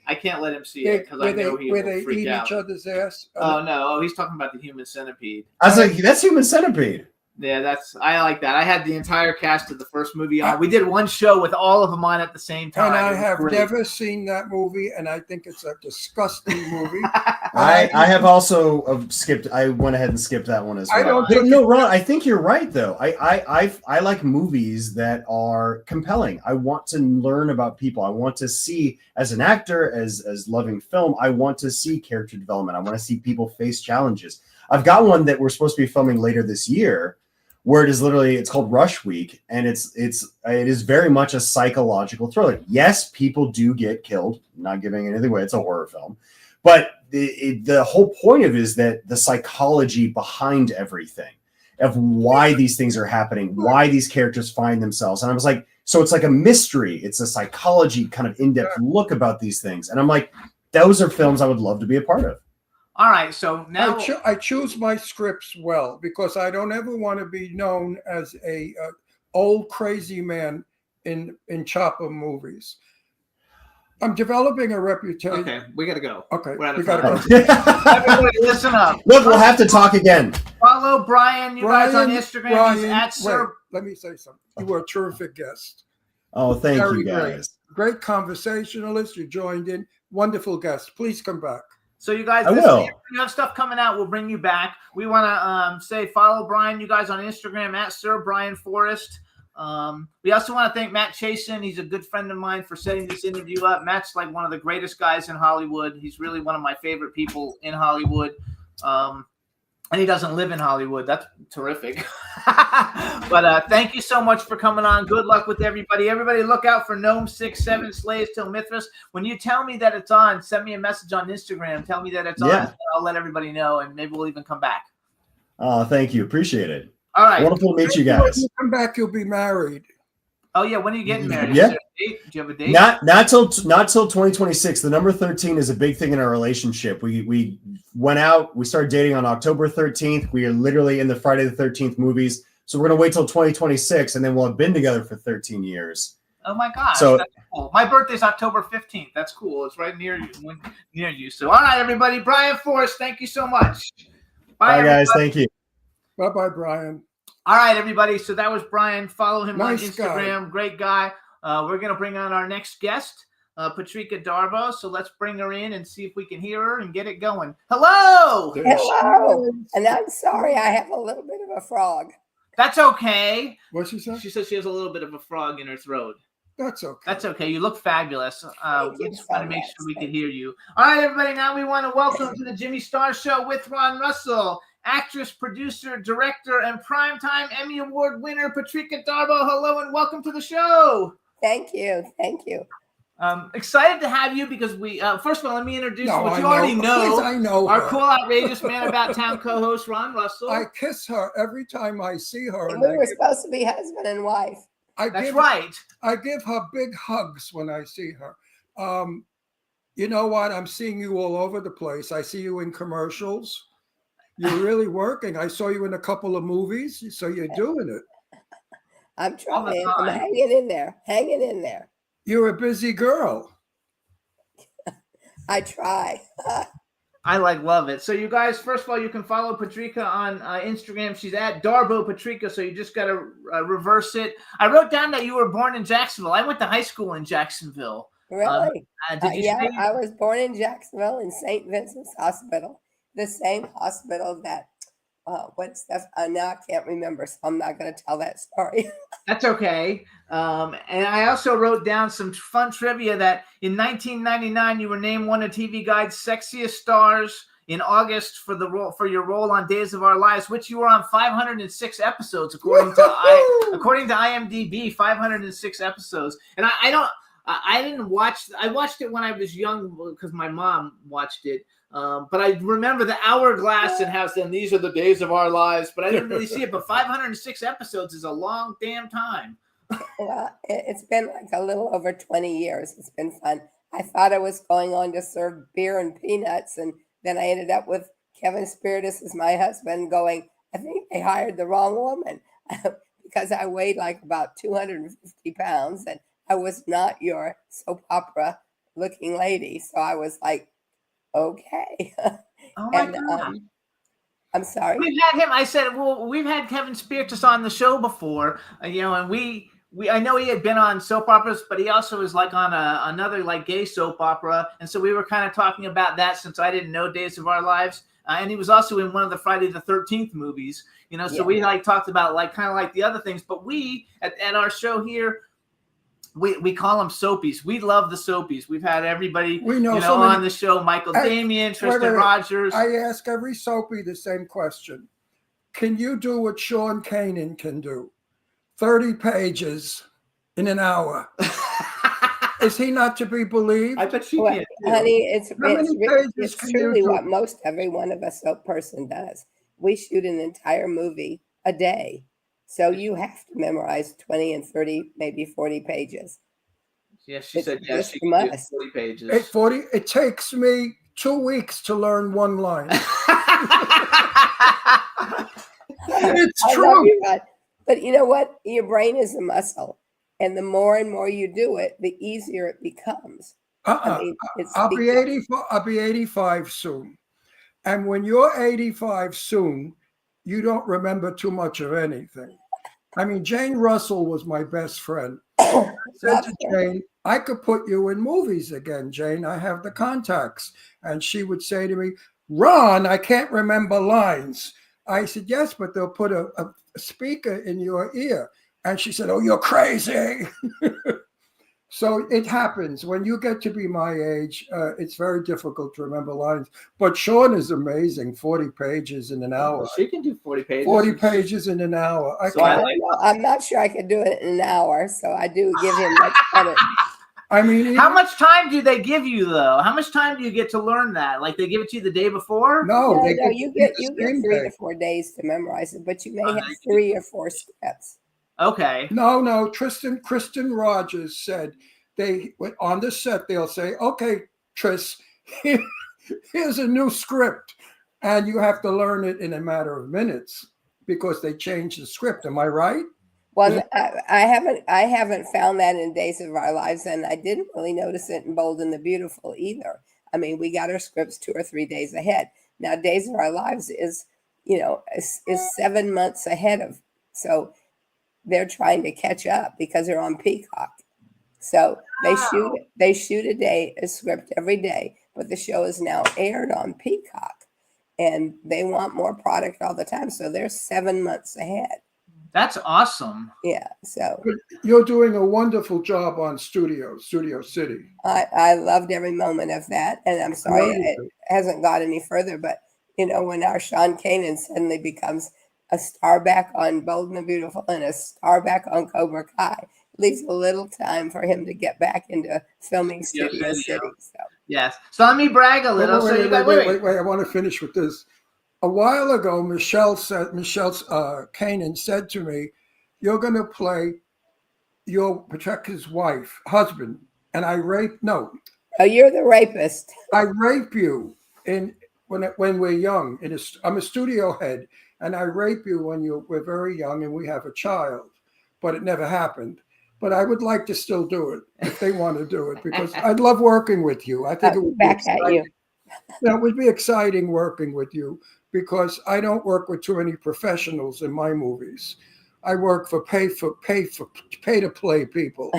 I can't let him see it because I know he will freak out. Where they eat each other's ass? Oh no! Oh, he's talking about the Human Centipede. I was like, that's Human Centipede. Yeah, I like that. I had the entire cast of the first movie on. We did one show with all of them on at the same time. And I have never seen that movie, and I think it's a disgusting movie. I have also skipped. I went ahead and skipped that one as well. No, Ron, I think you're right though. I like movies that are compelling. I want to learn about people. I want to see, as an actor, as loving film, I want to see character development. I want to see people face challenges. I've got one that we're supposed to be filming later this year, where it's called Rush Week, and it is very much a psychological thriller. Yes, people do get killed. I'm not giving anything away. It's a horror film, but the whole point of it is that the psychology behind everything, of why these things are happening, why these characters find themselves. And I was like, so it's like a mystery. It's a psychology kind of in-depth look about these things. And I'm like, those are films I would love to be a part of. All right, so now I choose my scripts well because I don't ever want to be known as a old crazy man in Chopper movies. I'm developing a reputation. Okay, we gotta go. Okay, we gotta go. Everybody, listen up. Look, we'll have to talk again. Follow Brian. You guys on Instagram. He's at Sir let me say something. You were a terrific guest. Oh, thank Very you great. guys. Great conversationalist. You joined in. Wonderful guest. Please come back. So you guys, I will. You have stuff coming out. We'll bring you back. We want to say follow Brian. You guys on Instagram at Sir Brian Forrest. We also want to thank Matt Chasen. He's a good friend of mine for setting this interview up. Matt's like one of the greatest guys in Hollywood. He's really one of my favorite people in Hollywood. And he doesn't live in Hollywood. That's terrific. But thank you so much for coming on. Good luck with everybody. Everybody look out for Gnome 6-7 Slaves Till Mithras. When you tell me that it's on, send me a message on Instagram. Tell me that it's on. I'll let everybody know, and maybe we'll even come back. Oh, thank you. Appreciate it. All right. Wonderful to meet you guys. When you come back, you'll be married. Oh, yeah. When are you getting married? Yeah. Is there a date? Do you have a date? Not till 2026. The number 13 is a big thing in our relationship. We went out. We started dating on October 13th. We are literally in the Friday the 13th movies. So we're gonna wait till 2026, and then we'll have been together for 13 years. Oh my gosh, So- that's cool. My birthday's October 15th. That's cool. It's right near you. So, all right, everybody. Brian Forrest, thank you so much. Bye, guys. everybody. Thank you. Bye-bye, Brian. All right, everybody. So that was Brian. Follow him Nice on Instagram. Great guy. We're going to bring on our next guest, Patrika Darbo. So let's bring her in and see if we can hear her and get it going. Hello. Hello. And I'm sorry, I have a little bit of a frog. That's okay. What'd she say? She says she has a little bit of a frog in her throat. That's okay. That's okay. You look fabulous. Thank We you just so want to make much. sure we can hear you. All right, everybody. Now we want to welcome to the Jimmy Star Show with Ron Russell, actress, producer, director, and primetime Emmy Award winner Patrika Darbo. Hello and welcome to the show. Thank you. Thank you. Excited to have you because we first of all, let me introduce No, what I you already know. Please, I know Our her. cool, outrageous man about town co-host Ron Russell. I kiss her every time I see her. And and we I were give- supposed to be husband and wife. That's right. I give her big hugs when I see her. You know what? I'm seeing you all over the place. I see you in commercials. You're really working. I saw you in a couple of movies, so you're doing it. I'm All the trying. I'm time. hanging in there. Hanging in there. You're a busy girl. I try. I love it. So you guys, first of all, you can follow Patrika on Instagram. She's at Darbo Patrika. So you just got to reverse it. I wrote down that you were born in Jacksonville. I went to high school in Jacksonville. Really? Did you Yeah, say? I was born in Jacksonville in St. Vincent's Hospital, the same hospital that now I can't remember, so I'm not going to tell that story. That's okay. And I also wrote down some fun trivia that in 1999 you were named one of TV Guide's sexiest stars in August for your role on Days of Our Lives, which you were on 506 episodes according to IMDb. 506 episodes, and I didn't watch. I watched it when I was young because my mom watched it. But I remember the hourglass and has them. These are the days of our lives. But I didn't really see it. But 506 episodes is a long damn time. Well, it's been like a little over 20 years. It's been fun. I thought I was going on to serve beer and peanuts, and then I ended up with Kevin Spiritus as my husband going, I think they hired the wrong woman because I weighed like about 250 pounds, and I was not your soap opera looking lady. So I was like, okay. Oh my And, God. I'm sorry. We've had him. I said, well, we've had Kevin Spiritus on the show before, and I know he had been on soap operas, but he also was like on another like gay soap opera. And so we were kind of talking about that since I didn't know Days of Our Lives. And he was also in one of the Friday the 13th movies, so we like talked about like kind of like the other things, but we at our show here, we call them soapies. We love the soapies. We've had everybody We know so many- on the show, Michael Damian, Tristan Wait. Rogers. I ask every soapy the same question. Can you do what Sean Kanan can do? 30 pages in an hour. Is he not to be believed? I bet she Well, can. honey, it's pages can you truly do? what most every one of a soap person does. We shoot an entire movie a day. So you have to memorize 20 and 30, maybe 40 pages. Yeah, she It's said yes. just She from can do us. 40 pages. 840. It takes me 2 weeks to learn one line. It's I love true. you, Rod. But you know what? Your brain is a muscle. And the more and more you do it, the easier it becomes. I mean, it's I'll be because- 84. I'll be 85 soon. And when you're 85 soon, you don't remember too much of anything. I mean, Jane Russell was my best friend. I said to Jane, I could put you in movies again, Jane. I have the contacts. And she would say to me, Ron, I can't remember lines. I said, yes, but they'll put a speaker in your ear. And she said, oh, you're crazy. So it happens. When you get to be my age, it's very difficult to remember lines. But Sean is amazing. 40 pages in an hour. She can do 40 pages. 40 pages in an hour. I'm not sure I could do it in an hour, so I do give him much credit. I mean, how much time do they give you though? How much time do you get to learn that? Like they give it to you the day before? No, you get 3 to 4 days to memorize it, but you may have 3 or 4 scripts. Okay. No. Kristen Rogers said they on the set they'll say, "Okay, Tris, here's a new script," and you have to learn it in a matter of minutes because they changed the script. Am I right? Well, I haven't found that in Days of Our Lives, and I didn't really notice it in Bold and the Beautiful either. I mean, we got our scripts 2 or 3 days ahead. Now, Days of Our Lives is 7 months ahead of, so they're trying to catch up because they're on Peacock. So they shoot a script every day, but the show is now aired on Peacock, and they want more product all the time. So they're 7 months ahead. That's awesome. Yeah. So you're doing a wonderful job on Studio City. I loved every moment of that, and I'm sorry it hasn't got any further. But when our Sean Kanan suddenly becomes a star back on Bold and the Beautiful and a star back on Cobra Kai, it leaves a little time for him to get back into filming Studio City. So. Yes. So let me brag a little. Wait. I want to finish with this. A while ago, Michelle Kanan said to me, "You're going to play your Pacheco's husband," and I raped. No. Oh, you're the rapist. I rape you when we're young. I'm a studio head, and I rape you when we're very young and we have a child, but it never happened. But I would like to still do it if they want to do it because I'd love working with you. I think it would be exciting. It would be exciting working with you because I don't work with too many professionals in my movies. I work for pay to play people,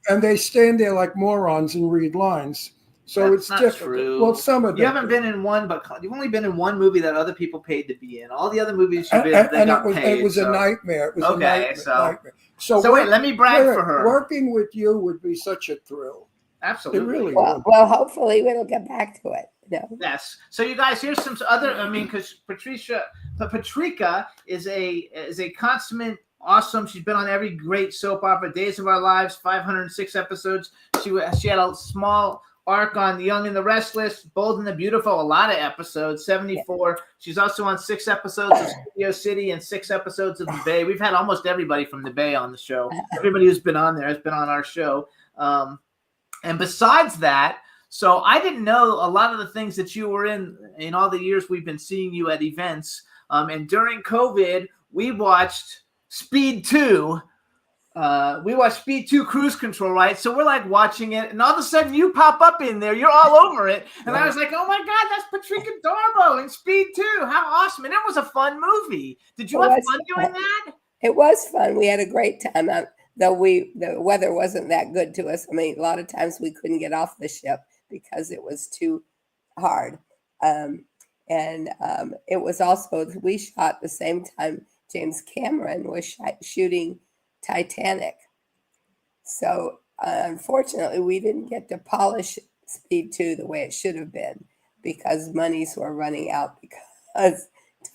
and they stand there like morons and read lines. So it's difficult. True. Well, some of them. You haven't been in one, but you've only been in one movie that other people paid to be in. All the other movies you've been, they got paid. It was a nightmare. It was a nightmare. So wait, let me brag for her. Working with you would be such a thrill. Absolutely. It really would. Well, hopefully we'll get back to it. No. Yes. So you guys, here's some other. I mean, because Patrika is a consummate awesome. She's been on every great soap opera. Days of Our Lives, 506 episodes. She had a small arc on The Young and the Restless, Bold and the Beautiful, a lot of episodes, 74. Yeah. She's also on 6 episodes of Studio City and 6 episodes of The Bay. We've had almost everybody from The Bay on the show. Everybody who's been on there has been on our show. And besides that, so I didn't know a lot of the things that you were in all the years we've been seeing you at events. And during COVID, we watched Speed 2. We watched Speed 2 Cruise Control, right? So we're like watching it, and all of a sudden you pop up in there. You're all over it. And I was like, oh my God, that's Patrika Darbo in Speed 2. How awesome. And it was a fun movie. Did you have fun doing that? It was fun. We had a great time. Though the weather wasn't that good to us. I mean, a lot of times we couldn't get off the ship because it was too hard. It was also, we shot the same time James Cameron was shooting Titanic. So unfortunately, we didn't get to polish Speed 2 the way it should have been because monies were running out because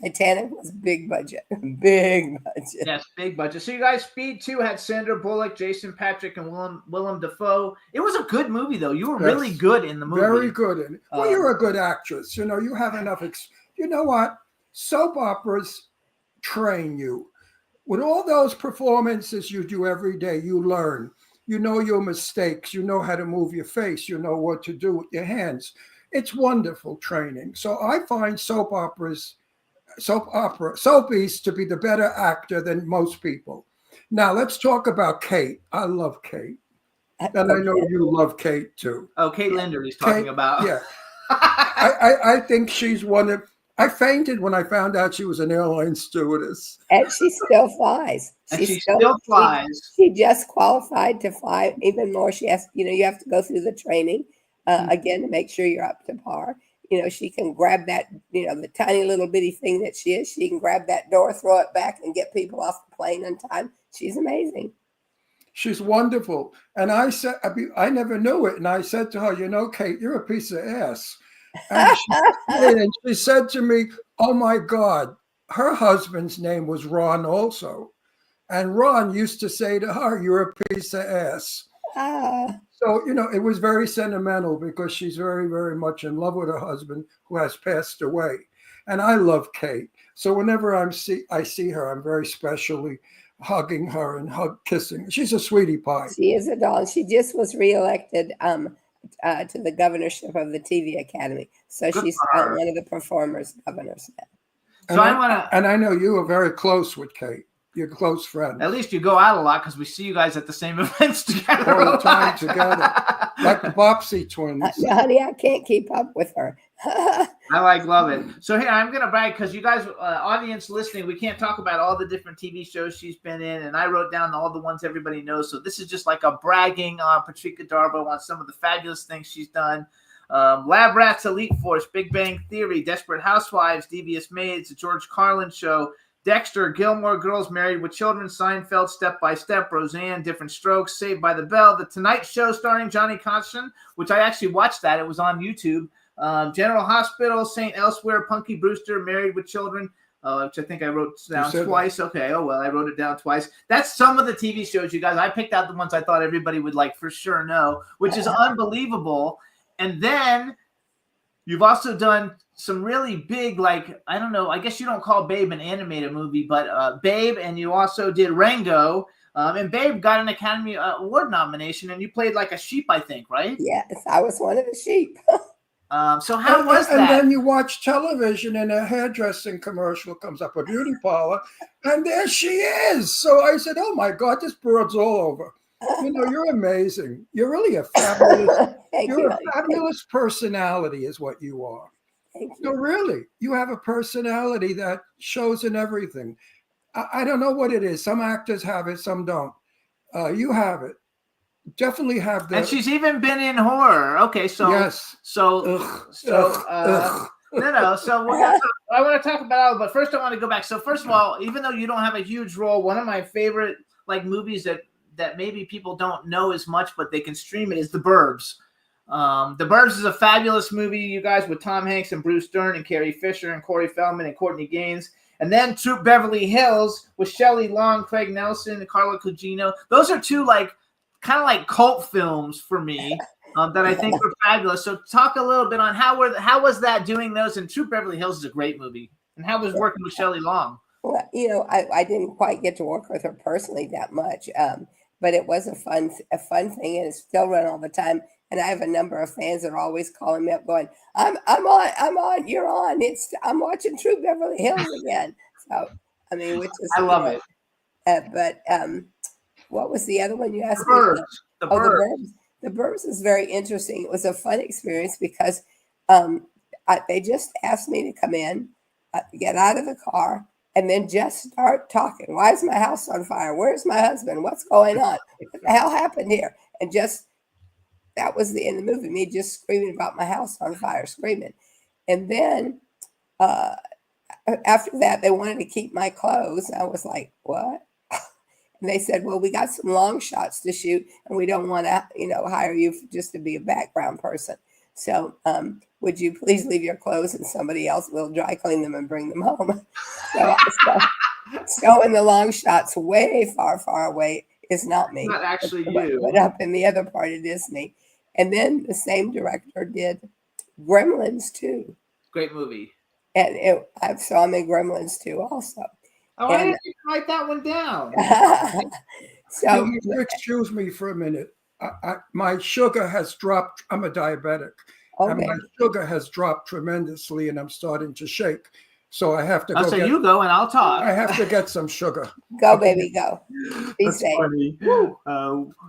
Titanic was big budget. Yes, big budget. So you guys, Speed 2 had Sandra Bullock, Jason Patric, and Willem Dafoe. It was a good movie, though. You were really good in the movie. Very good. Well, you're a good actress. You have enough. You know what? Soap operas train you. With all those performances you do every day, you learn. You know your mistakes. You know how to move your face. You know what to do with your hands. It's wonderful training. So I find soapies to be the better actor than most people. Now let's talk about Kate. I love Kate. And I know you love Kate too. Oh, Kate Linder he's talking about. Yeah. I think she's one of I fainted when I found out she was an airline stewardess. And she still flies. And she still flies. She just qualified to fly even more. She has, you have to go through the training again to make sure you're up to par. She can grab that, the tiny little bitty thing that she is. She can grab that door, throw it back, and get people off the plane on time. She's amazing. She's wonderful. And I said, I never knew it. And I said to her, Kate, you're a piece of ass. And she said to me, oh my God, her husband's name was Ron also. And Ron used to say to her, you're a piece of ass. So, it was very sentimental because she's very, very much in love with her husband who has passed away. And I love Kate. So whenever I see her, I'm very specially hugging her and kissing her. She's a sweetie pie. She is a doll. She just was reelected to the governorship of the TV Academy. So she's one of the performers governors now. So and I know you are very close with Kate. You're close friends. At least you go out a lot because we see you guys at the same events together. All the time together. Like the Bopsy twins. Honey, I can't keep up with her. I love it. So here, I'm going to brag because you guys, audience listening, we can't talk about all the different TV shows she's been in. And I wrote down all the ones everybody knows. So this is just like a bragging on Patrika Darbo on some of the fabulous things she's done. Lab Rats, Elite Force, Big Bang Theory, Desperate Housewives, Devious Maids, The George Carlin Show, Dexter, Gilmore Girls, Married with Children, Seinfeld, Step by Step, Roseanne, Different Strokes, Saved by the Bell, The Tonight Show starring Johnny Constant, which I actually watched that. It was on YouTube. General Hospital, St. Elsewhere, Punky Brewster, Married with Children, which I think I wrote down twice. That. Okay, oh well, I wrote it down twice. That's some of the TV shows, you guys. I picked out the ones I thought everybody would for sure know, which is unbelievable. And then you've also done some really big, I don't know, I guess you don't call Babe an animated movie, but Babe, and you also did Rango. And Babe got an Academy Award nomination, and you played like a sheep, I think, right? Yes, I was one of the sheep. So how was that? And then you watch television and a hairdressing commercial comes up, a beauty parlor, and there she is. So I said, oh my God, this bird's all over. You're amazing. You're really a fabulous, fabulous personality is what you are. No, really, you have a personality that shows in everything. I don't know what it is. Some actors have it, some don't. You have it. Definitely have that. And she's even been in horror. Okay, so yes. So I want to talk about all, but first I want to go back. So first of all, even though you don't have a huge role, one of my favorite movies that maybe people don't know as much, but they can stream it is The Burbs. The Burbs is a fabulous movie, you guys, with Tom Hanks and Bruce Dern and Carrie Fisher and Corey Feldman and Courtney Gaines. And then Troop Beverly Hills with Shelley Long, Craig Nelson, and Carla Gugino. Those are two kind of like cult films for me that I think were fabulous. So talk a little bit on how was that doing those? And Troop Beverly Hills is a great movie. And how was working with Shelley Long? Well, I didn't quite get to work with her personally that much, but it was a fun thing, and it's still run all the time. And I have a number of fans that are always calling me up, going, "I'm on, you're on. I'm watching Troop Beverly Hills again." So which is I love it. But what was the other one you asked me? The Burbs. The Burbs is very interesting. It was a fun experience because they just asked me to come in, get out of the car, and then just start talking. Why is my house on fire? Where's my husband? What's going on? What the hell happened here? And that was the end of the movie, me just screaming about my house on fire, screaming. And then after that, they wanted to keep my clothes. I was like, what? And they said, well, we got some long shots to shoot, and we don't want to, hire you just to be a background person. So would you please leave your clothes and somebody else will dry clean them and bring them home? So in the long shots way far, far away is not me. Not actually you. But up in the other part, it is me. And then the same director did Gremlins 2. Great movie. And so I'm in Gremlins 2 also. Oh, I didn't write that one down. So excuse me for a minute. My sugar has dropped. I'm a diabetic. Okay. And my sugar has dropped tremendously, and I'm starting to shake. So I have to Oh, go. so get, you go and I'll talk. I have to get some sugar. Go, baby, go. Be That's safe. funny.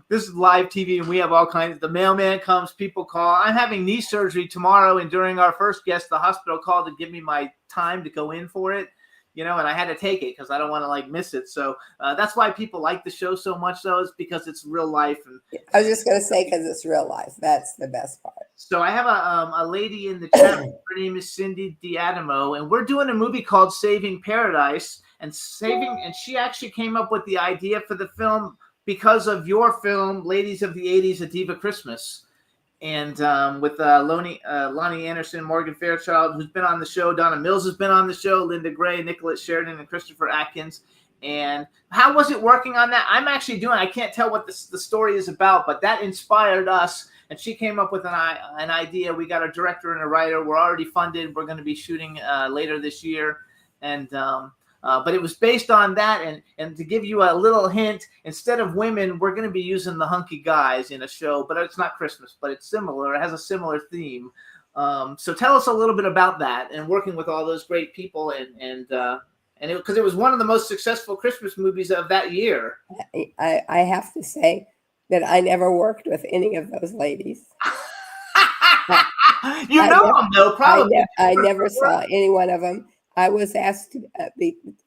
This is live TV, and we have all kinds. The mailman comes, people call. I'm having knee surgery tomorrow, and during our first guest, the hospital called to give me my time to go in for it. And I had to take it because I don't want to miss it. So that's why people like the show so much, though, is because it's real life. And I was just going to say, because it's real life. That's the best part. so I have a lady in the chat. Her name is Cindy Diadamo, and we're doing a movie called Saving Paradise. And she actually came up with the idea for the film because of your film, Ladies of the 80s, A Diva Christmas. And with Lonnie Anderson, Morgan Fairchild, who's been on the show, Donna Mills has been on the show, Linda Gray, Nicolette Sheridan, and Christopher Atkins. And how was it working on that? I'm actually I can't tell what the story is about, but that inspired us. And she came up with an idea. We got a director and a writer. We're already funded. We're going to be shooting later this year. And but it was based on that. And to give you a little hint, instead of women, we're going to be using the hunky guys in a show. But it's not Christmas, but it's similar. It has a similar theme. So tell us a little bit about that and working with all those great people and because it was one of the most successful Christmas movies of that year. I have to say that I never worked with any of those ladies. Them though, probably. I never saw any one of them. I was asked to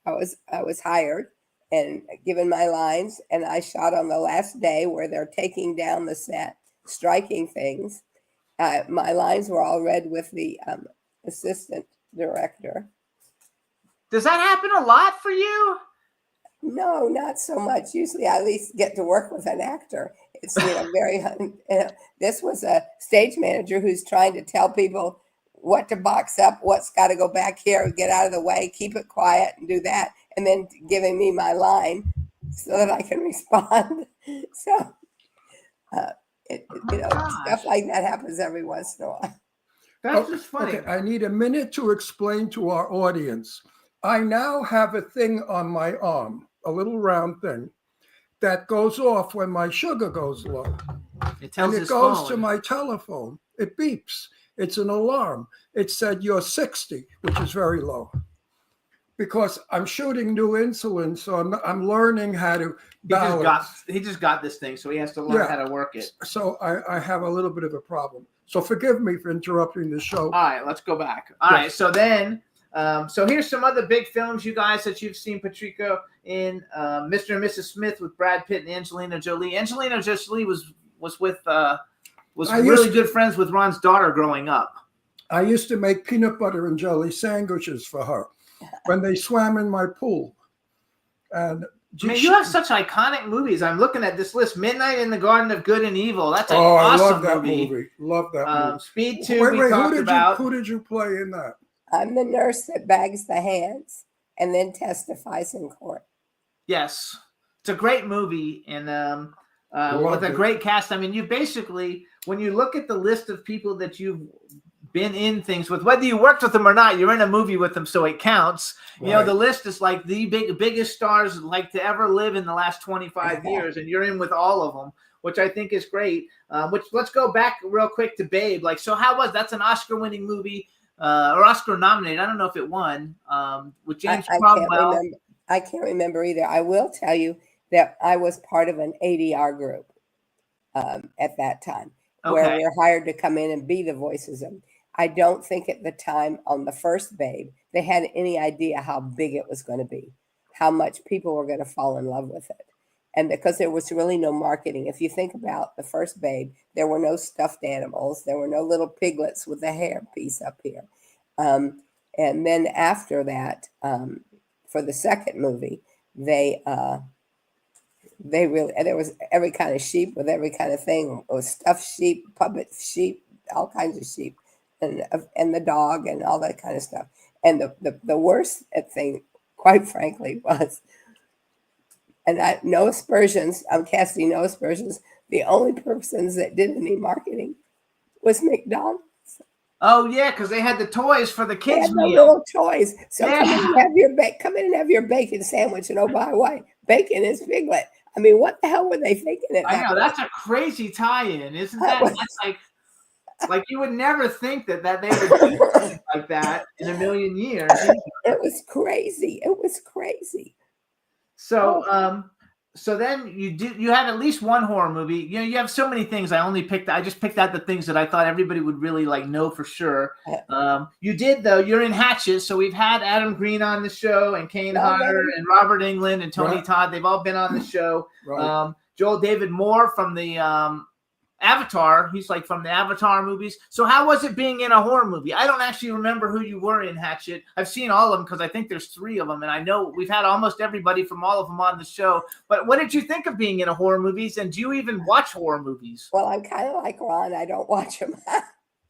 I was hired and given my lines, and I shot on the last day where they're taking down the set, striking things. My lines were all read with the assistant director. Does that happen a lot for you? No, not so much. Usually I at least get to work with an actor. It's very, this was a stage manager who's trying to tell people what to box up, what's got to go back here, get out of the way, keep it quiet and do that. And then giving me my line so that I can respond. So, stuff like that happens every once in a while. That's just funny. Okay, I need a minute to explain to our audience. I now have a thing on my arm, a little round thing, that goes off when my sugar goes low. It tells and it his goes phone. to my telephone. It beeps. It's an alarm. It said you're 60, which is very low. Because I'm shooting new insulin, so I'm learning how to balance. He just got this thing, so he has to learn how to work it. So I have a little bit of a problem. So forgive me for interrupting the show. All right, let's go back. All right, so then, so here's some other big films, you guys, that you've seen Patrico in. Mr. and Mrs. Smith with Brad Pitt and Angelina Jolie. Angelina Jolie was really good friends with Ron's daughter growing up. I used to make peanut butter and jelly sandwiches for her when they swam in my pool. And you have such iconic movies. I'm looking at this list. Midnight in the Garden of Good and Evil. That's an I awesome love that movie. Love that movie. Speed 2 we talked about. Who did you play in that? I'm the nurse that bags the hands and then testifies in court. Yes. It's a great movie. And with a great cast. I mean, you basically, when you look at the list of people that you've been in things with, whether you worked with them or not, you're in a movie with them, so it counts. You know, the list is like the biggest stars like to ever live in the last 25 years, and you're in with all of them, which I think is great. Which let's go back real quick to Babe. Like, so how was that's an Oscar-winning movie or Oscar-nominated? I don't know if it won. With James Cromwell. I can't remember either. I will tell you that I was part of an ADR group at that time, where we were hired to come in and be the voices of. I don't think at the time on the first Babe, they had any idea how big it was going to be, how much people were going to fall in love with it. And because there was really no marketing. If you think about the first Babe, there were no stuffed animals. There were no little piglets with a hair piece up here. And then after that, for the second movie, there was every kind of sheep with every kind of thing. It was stuffed sheep, puppet sheep, all kinds of sheep. And the dog and all that kind of stuff. And the worst thing, quite frankly, was, and no aspersions, I'm casting no aspersions, the only persons that did any marketing was McDonald's. Oh, yeah, because they had the toys for the kids' meal. Little toys. So come in and have your bacon sandwich. And oh, by the way, bacon is piglet. I mean, what the hell were they thinking? I know, that's a crazy tie-in, isn't that? That's like you would never think that they would do something like that in a million years. It was crazy. It was crazy. So, so then you had at least one horror movie. You know, you have so many things. I just picked out the things that I thought everybody would really like know for sure. You did though. You're in Hatchet, so we've had Adam Green on the show, and Kane Hodder, and Robert Englund, and Tony Todd. They've all been on the show. Right. Joel David Moore from the Avatar. He's like from the Avatar movies. So how was it being in a horror movie? I don't actually remember who you were in Hatchet. I've seen all of them because I think there's 3 of them, and I know we've had almost everybody from all of them on the show. But what did you think of being in a horror movies, and do you even watch horror movies? Well, I'm kind of like Ron. I don't watch them.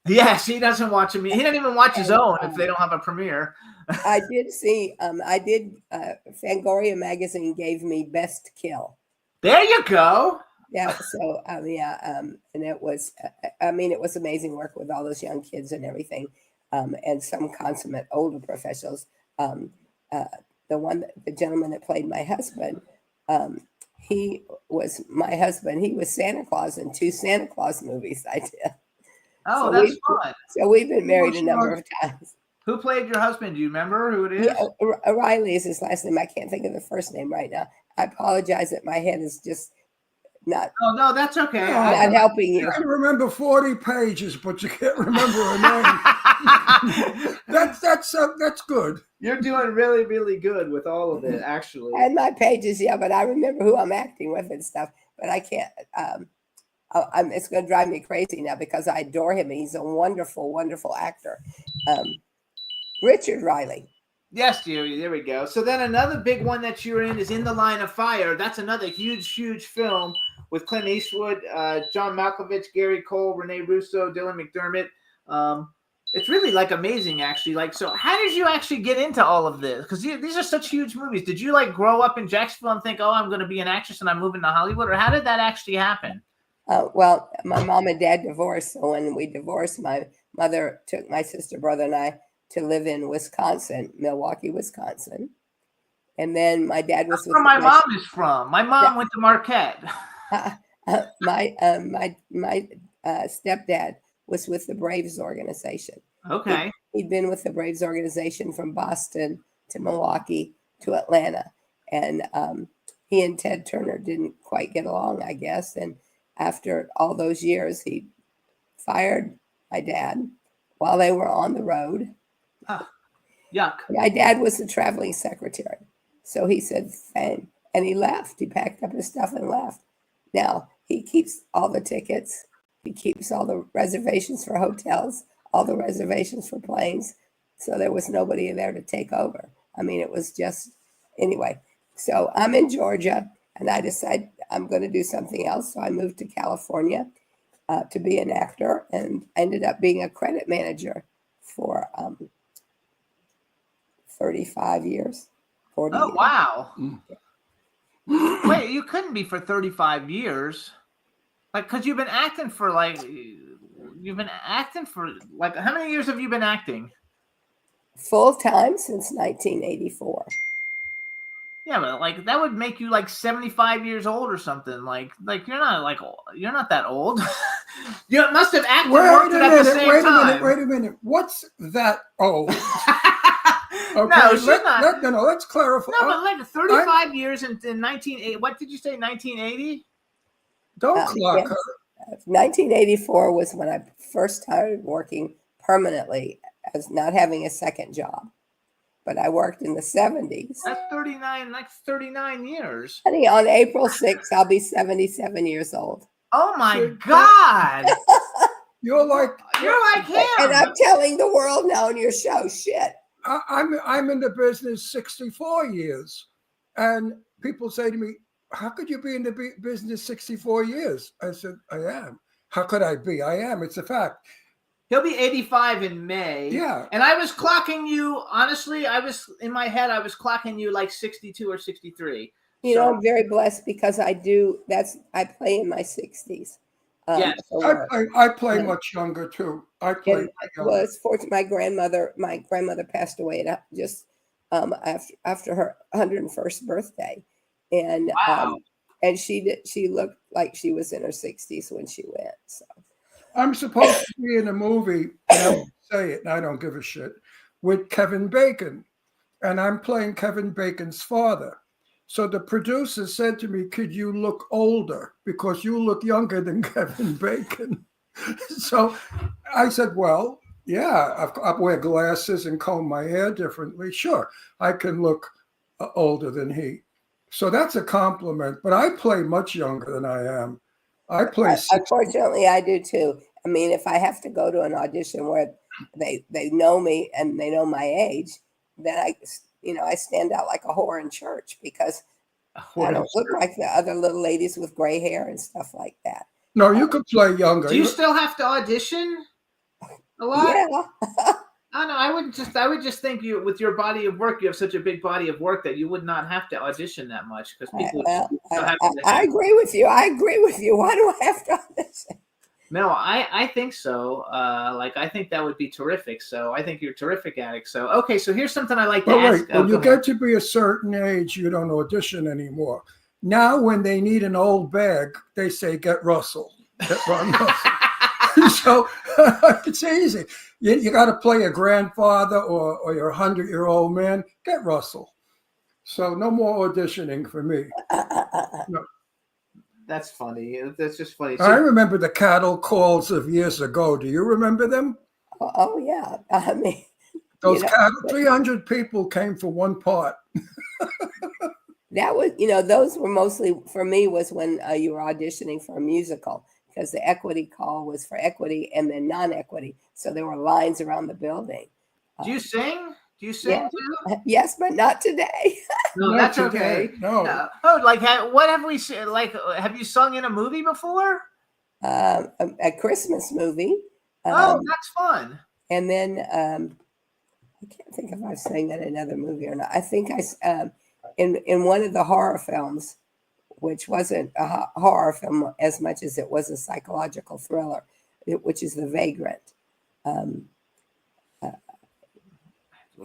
Yes, he doesn't watch them. He doesn't even watch his own if they don't have a premiere. I did see. Fangoria magazine gave me Best Kill. There you go. Yeah. So and it was. It was amazing work with all those young kids and everything, and some consummate older professionals. The gentleman that played my husband, he was my husband. He was Santa Claus in 2 Santa Claus movies I did. Oh, that's fun. So we've been married a number of times. Who played your husband? Do you remember who it is? Yeah, Riley is his last name. I can't think of the first name right now. I apologize that my head is just not. Oh no, that's okay. Not helping you. You can remember 40 pages, but you can't remember a name. That's good. You're doing really, really good with all of it, actually. And my pages, yeah, but I remember who I'm acting with and stuff. But I can't. It's going to drive me crazy now because I adore him. He's a wonderful, wonderful actor. Richard Riley. Yes, dearie. There we go. So then another big one that you're in is In the Line of Fire. That's another huge, huge film with Clint Eastwood, John Malkovich, Gary Cole, Rene Russo, Dylan McDermott. It's really like amazing, actually. Like, so how did you actually get into all of this? Because these are such huge movies. Did you like grow up in Jacksonville and think, oh, I'm going to be an actress and I'm moving to Hollywood? Or how did that actually happen? Well, my mom and dad divorced. So when we divorced, my mother took my sister, brother, and I to live in Wisconsin, Milwaukee, Wisconsin. And then my dad was That's where my mom is from. My mom went to Marquette. My stepdad was with the Braves organization. Okay. He'd been with the Braves organization from Boston to Milwaukee to Atlanta. And he and Ted Turner didn't quite get along, I guess. And after all those years, he fired my dad while they were on the road. Oh, yuck. My dad was the traveling secretary. So he said, fine. And he left. He packed up his stuff and left. Now, he keeps all the tickets. He keeps all the reservations for hotels, all the reservations for planes. So there was nobody there to take over. I mean, it was just, anyway. So I'm in Georgia, and I decided I'm going to do something else. So I moved to California to be an actor, and ended up being a credit manager for 35 years, 40 years. Oh, wow. Wait, you couldn't be for 35 years. Like, because you've been acting for how many years have you been acting? Full time since 1984. Yeah, but like that would make you like 75 years old or something. Like you're not that old. You must have acted worked at the same time. Wait a minute. What's that old? Okay, no, she's not. No, let's clarify. No, but like 35 years in 1980. What did you say? 1980? Don't clock yes. her. 1984 was when I first started working permanently as not having a second job. But I worked in the 70s. That's 39. That's 39 years. Honey, on April 6th, I'll be 77 years old. Oh my God! You're like him. And I'm telling the world now on your show, shit. I'm in the business 64 years, and people say to me, "How could you be in the business 64 years?" I said, "I am." How could I be? I am. It's a fact. He'll be 85 in May. Yeah. And I was clocking you, honestly, I was clocking you like 62 or 63. You know, I'm very blessed because I play in my 60s. Yes. I play much younger too. I play. Was fortunate. My grandmother passed away just after her 101st birthday, and wow. And she looked like she was in her 60s when she went. So I'm supposed to be in a movie, and I won't say it, and I don't give a shit, with Kevin Bacon. and I'm playing Kevin Bacon's father. So the producer said to me, could you look older? Because you look younger than Kevin Bacon. So I said, well, yeah, I wear glasses and comb my hair differently. Sure, I can look older than he. So that's a compliment. But I play much younger than I am. I play. Unfortunately, I do too. I mean, if I have to go to an audition where they know me and they know my age, then I stand out like a whore in church because I don't look like the other little ladies with gray hair and stuff like that. No, you could play younger. Do you still have to audition a lot? Yeah. Oh no, I would just think you, with your body of work, you have such a big body of work that you would not have to audition that much because people. I agree with you. I agree with you. Why do I have to audition? No, I think so. I think that would be terrific. So I think you're terrific at it. So okay, so here's something I like to ask. Wait, when you get to be a certain age, you don't audition anymore. Now, when they need an old bag, they say, get Russell. Get Ron Russell. So it's easy. You got to play a grandfather or your 100-year-old man. Get Russell. So no more auditioning for me. No. That's funny. That's just funny. I remember the cattle calls of years ago. Do you remember them? Oh yeah. I mean, those cattle, 300 people came for one part. That was, those were mostly for me was when you were auditioning for a musical because the equity call was for equity and then non-equity. So there were lines around the building. Do you sing? Do you sing too? Yes, but not today. No, that's okay. No. Oh, what have we have you sung in a movie before? A Christmas movie. That's fun. And then I can't think if I've sang in another movie or not. I think I in one of the horror films, which wasn't a horror film as much as it was a psychological thriller, which is The Vagrant.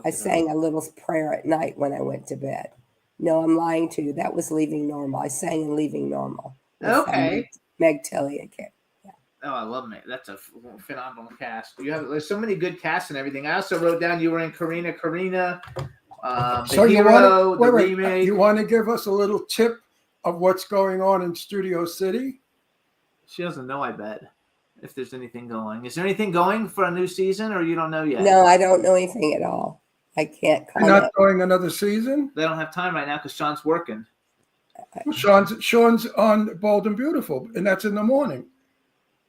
I sang a little prayer at night when I went to bed. No, I'm lying to you. That was Leaving Normal. I sang in Leaving Normal. Okay. Meg Tilly and Kate. Yeah. Oh, I love Meg. That's a phenomenal cast. There's so many good casts and everything. I also wrote down you were in Karina, so the Hero, the remake. You want to give us a little tip of what's going on in Studio City? She doesn't know, I bet, if there's anything going. Is there anything going for a new season, or you don't know yet? No, I don't know anything at all. I can't comment. You're not going another season? They don't have time right now because Sean's working. Sean's on Bold and Beautiful, and that's in the morning.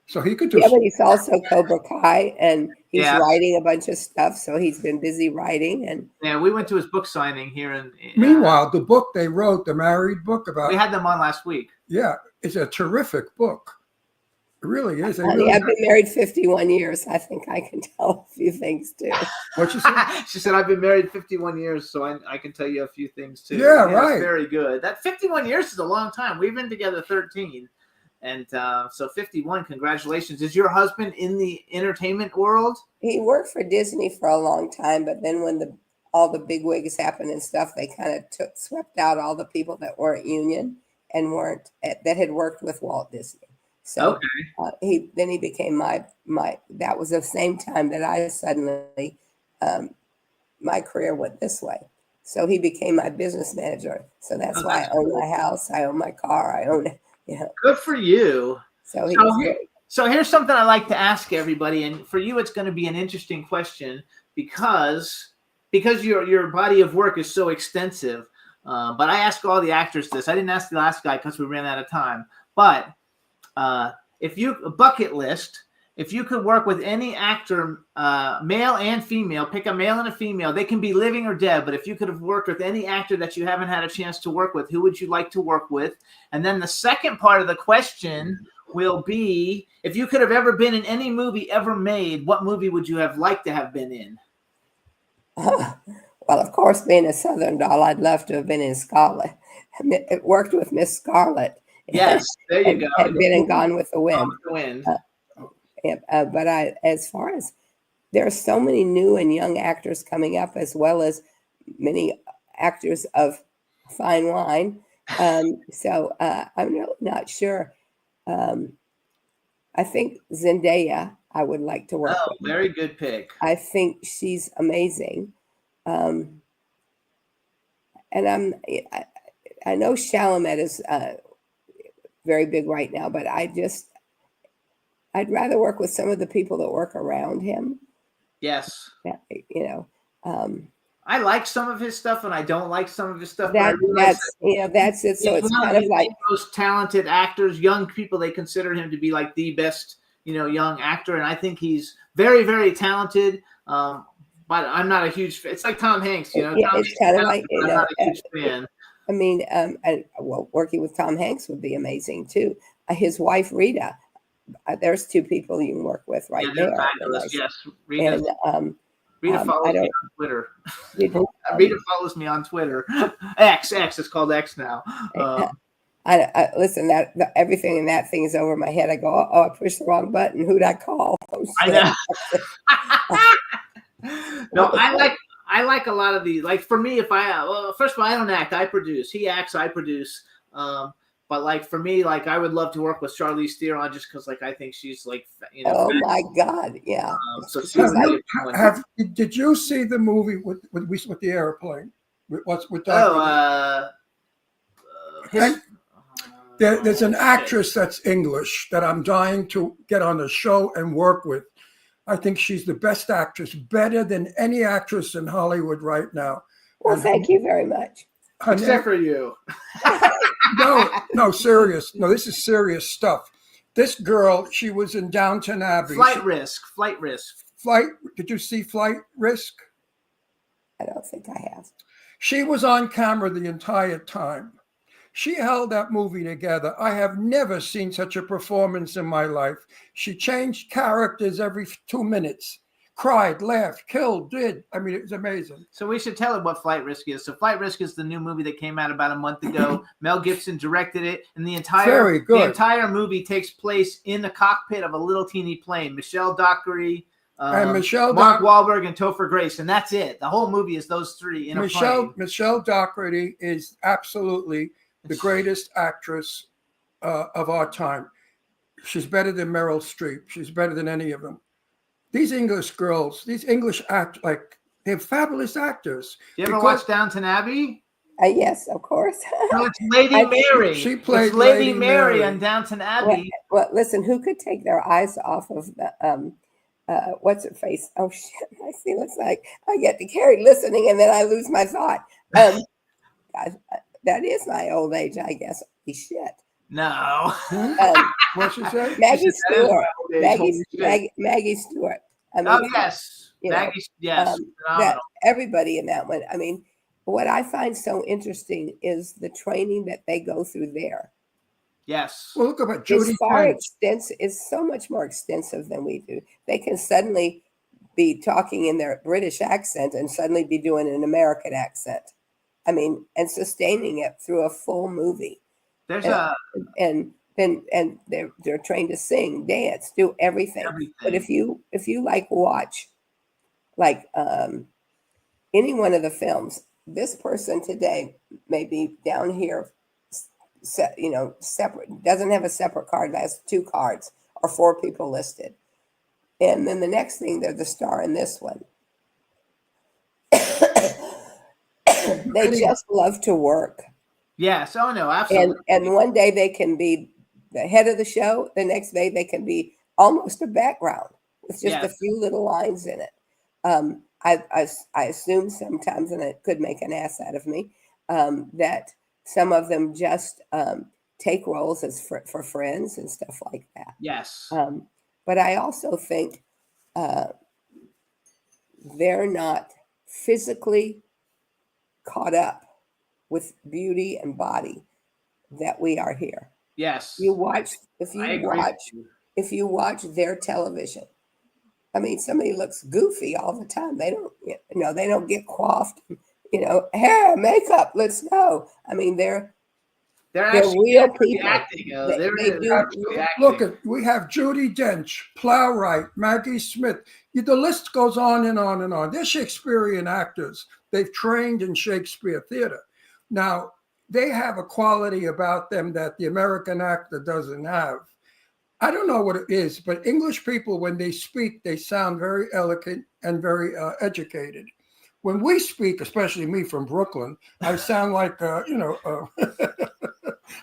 So he could do. Yeah, but he's also Cobra Kai, and he's writing a bunch of stuff. So he's been busy writing. And yeah, we went to his book signing here. And meanwhile, the book they wrote, the married book about. We had them on last week. Yeah, it's a terrific book. It really is. I've been married 51 years. I think I can tell a few things too. What you said? She said, I've been married 51 years, so I can tell you a few things too. Yeah, right. Very good. That 51 years is a long time. We've been together 13. And so 51, congratulations. Is your husband in the entertainment world? He worked for Disney for a long time, but then when all the big wigs happened and stuff, they kind of swept out all the people that weren't union and that had worked with Walt Disney. So he became my that was the same time that I suddenly my career went this way. So he became my business manager. So that's why I own my house, I own my car, I own Good for you. So here's something I like to ask everybody, and for you it's going to be an interesting question because your body of work is so extensive. But I ask all the actors this. I didn't ask the last guy because we ran out of time. But if you bucket list, if you could work with any actor, male and female, pick a male and a female. They can be living or dead, but if you could have worked with any actor that you haven't had a chance to work with, who would you like to work with? And then the second part of the question will be, if you could have ever been in any movie ever made, what movie would you have liked to have been in? Well, of course, being a Southern doll, I'd love to have been in Scarlet. It worked with Miss Scarlet. Yes, there you go. Had been in Gone with the Wind. Gone with the Wind. But as far as there are so many new and young actors coming up, as well as many actors of fine wine. So I'm really not sure. I think Zendaya, I would like to work with. Very good pick. I think she's amazing. and I know Chalamet is very big right now, but I'd rather work with some of the people that work around him. Yes. I like some of his stuff, and I don't like some of his stuff. That's it. So it's kind of like most talented actors, young people. They consider him to be like the best, young actor, and I think he's very, very talented. But I'm not a huge fan. It's like Tom Hanks, it's kind of like I'm not a huge fan. I mean, working with Tom Hanks would be amazing too. His wife Rita. There's two people you can work with right there. Fabulous. Yes, Rita. And, Rita follows me on Twitter. Rita follows me on Twitter. X. It's called X now. I listen. Everything in that thing is over my head. I go, I pushed the wrong button. Who'd I call? I know. No, I like a lot of these. Like for me, if first of all, I don't act. I produce. He acts. I produce. But like for me, like I would love to work with Charlize Theron just because like I think she's like Oh my God, yeah. So did you see the movie with the airplane? There's an actress that's English that I'm dying to get on the show and work with. I think she's the best actress, better than any actress in Hollywood right now. Well, thank you very much. Except for you. No, serious. No, this is serious stuff. This girl, she was in Downton Abbey. Flight Risk. Did you see Flight Risk? I don't think I have. She was on camera the entire time. She held that movie together. I have never seen such a performance in my life. She changed characters every 2 minutes. Cried, laughed, killed, did. I mean, it was amazing. So we should tell them what Flight Risk is. So Flight Risk is the new movie that came out about a month ago. Mel Gibson directed it, and the entire movie takes place in the cockpit of a little teeny plane. Michelle Dockery, Mark Wahlberg, and Topher Grace, and that's it. The whole movie is those three in a plane. Michelle Dockery is absolutely the greatest actress of our time. She's better than Meryl Streep. She's better than any of them. These English girls, these English they're fabulous actors. You ever watch Downton Abbey? Yes, of course. No, it's Lady Mary. She played Lady Mary on Downton Abbey. Well, listen, who could take their eyes off of the what's her face? Oh shit! I see. Looks like I get to Carrie listening, and then I lose my thought. God, that is my old age, I guess. Holy shit. No. What'd she say? Maggie Stewart. Maggie Stewart. I mean, yes. Maggie, yes. Everybody in that one. I mean, what I find so interesting is the training that they go through there. Yes. Well, look about Judi Dench. It's so much more extensive than we do. They can suddenly be talking in their British accent and suddenly be doing an American accent. I mean, and sustaining it through a full movie. There's and they're trained to sing, dance, do everything. But if you watch any one of the films, this person today may be down here, separate, doesn't have a separate card, has 2 cards or 4 people listed, and then the next thing they're the star in this one. They just love to work. Yes. Oh no, absolutely. And one day they can be the head of the show. The next day they can be almost a background with just a few little lines in it. I assume sometimes, and it could make an ass out of me, that some of them just take roles as for friends and stuff like that. Yes. But I also think they're not physically caught up with beauty and body that we are here. Yes. If you watch their television, I mean, somebody looks goofy all the time. They don't get coiffed, hair, makeup, let's go. I mean, they're real people. Look, we have Judi Dench, Plowright, Maggie Smith. The list goes on and on and on. They're Shakespearean actors. They've trained in Shakespeare theater. Now, they have a quality about them that the American actor doesn't have. I don't know what it is, but English people, when they speak, they sound very eloquent and very educated. when we speak, especially me from Brooklyn, I sound like, I don't know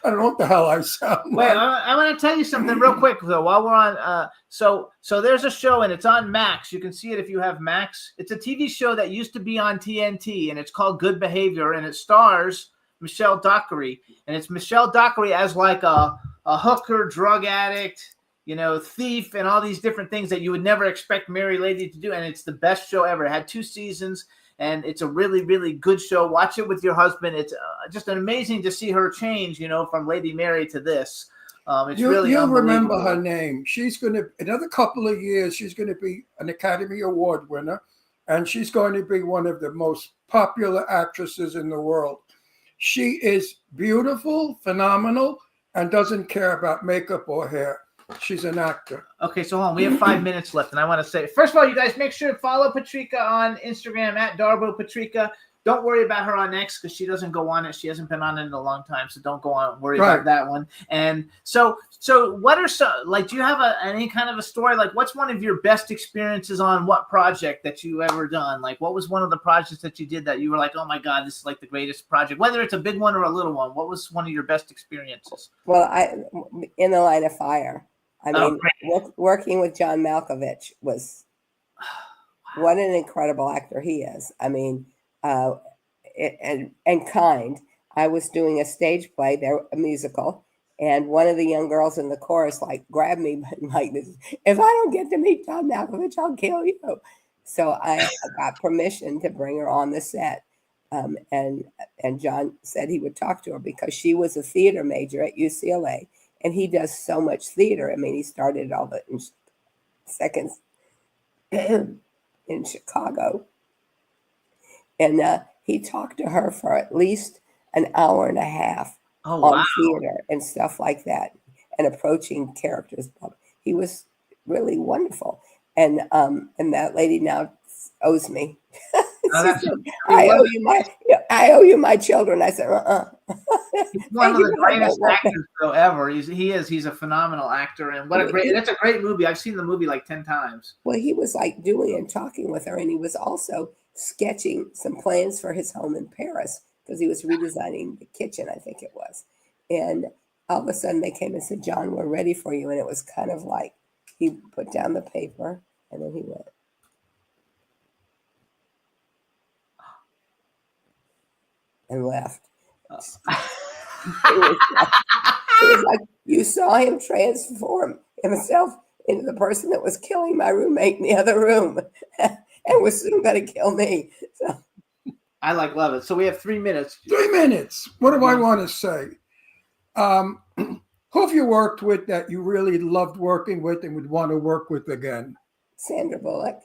what the hell I sound Wait, like. I want to tell you something real quick though. While we're on, so there's a show and it's on Max. You can see it if you have Max. It's a TV show that used to be on TNT, and it's called Good Behavior, and it stars Michelle Dockery, and it's Michelle Dockery as like a hooker, drug addict, thief, and all these different things that you would never expect Mary Lady to do. And it's the best show ever. It had 2 seasons. And it's a really, really good show. Watch it with your husband. It's just amazing to see her change, from Lady Mary to this. You'll remember her name. She's going to, another couple of years, she's going to be an Academy Award winner. And she's going to be one of the most popular actresses in the world. She is beautiful, phenomenal, and doesn't care about makeup or hair. She's an actor. Okay, so hold on. We have 5 minutes left, and I want to say, first of all, you guys make sure to follow Patrika on Instagram at Darbo Patrika. Don't worry about her on X because she doesn't go on it. She hasn't been on it in a long time, so don't go on worry about that one. And so what are do you have any kind of a story? Like, what's one of your best experiences on what project that you ever done? Like, what was one of the projects that you did that you were like, oh my God, this is like the greatest project, whether it's a big one or a little one? What was one of your best experiences? Well, In the Line of Fire. I mean, working with John Malkovich was what an incredible actor he is. I mean, and kind. I was doing a stage play there, a musical, and one of the young girls in the chorus grabbed me like this. If I don't get to meet John Malkovich, I'll kill you. So I got permission to bring her on the set. And John said he would talk to her because she was a theater major at UCLA. And he does so much theater. I mean, he started all the seconds in Chicago. And he talked to her for at least an hour and a half on theater and stuff like that, and approaching characters. He was really wonderful. And that lady now owes me. I owe you my children. I said, He's one of the greatest actors though ever. He's a phenomenal actor, and that's a great movie. I've seen the movie like 10 times. Well, he was doing and talking with her, and he was also sketching some plans for his home in Paris because he was redesigning the kitchen, I think it was. And all of a sudden they came and said, John, we're ready for you. And it was kind of like he put down the paper and then he went. And left. It was like you saw him transform himself into the person that was killing my roommate in the other room and was soon going to kill me. So. I love it. So we have 3 minutes. 3 minutes. What do I want to say? Who have you worked with that you really loved working with and would want to work with again? Sandra Bullock.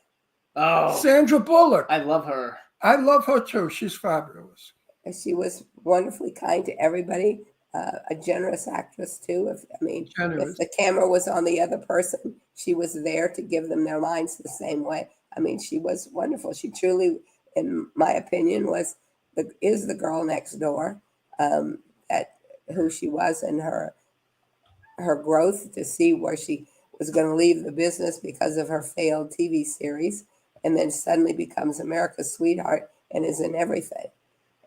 Oh, Sandra Bullock. I love her. I love her too. She's fabulous. And she was wonderfully kind to everybody. A generous actress too. If the camera was on the other person, she was there to give them their lines the same way. I mean, she was wonderful. She truly, in my opinion, is the girl next door. Who she was and her growth to see where she was going to leave the business because of her failed TV series, and then suddenly becomes America's sweetheart and is in everything.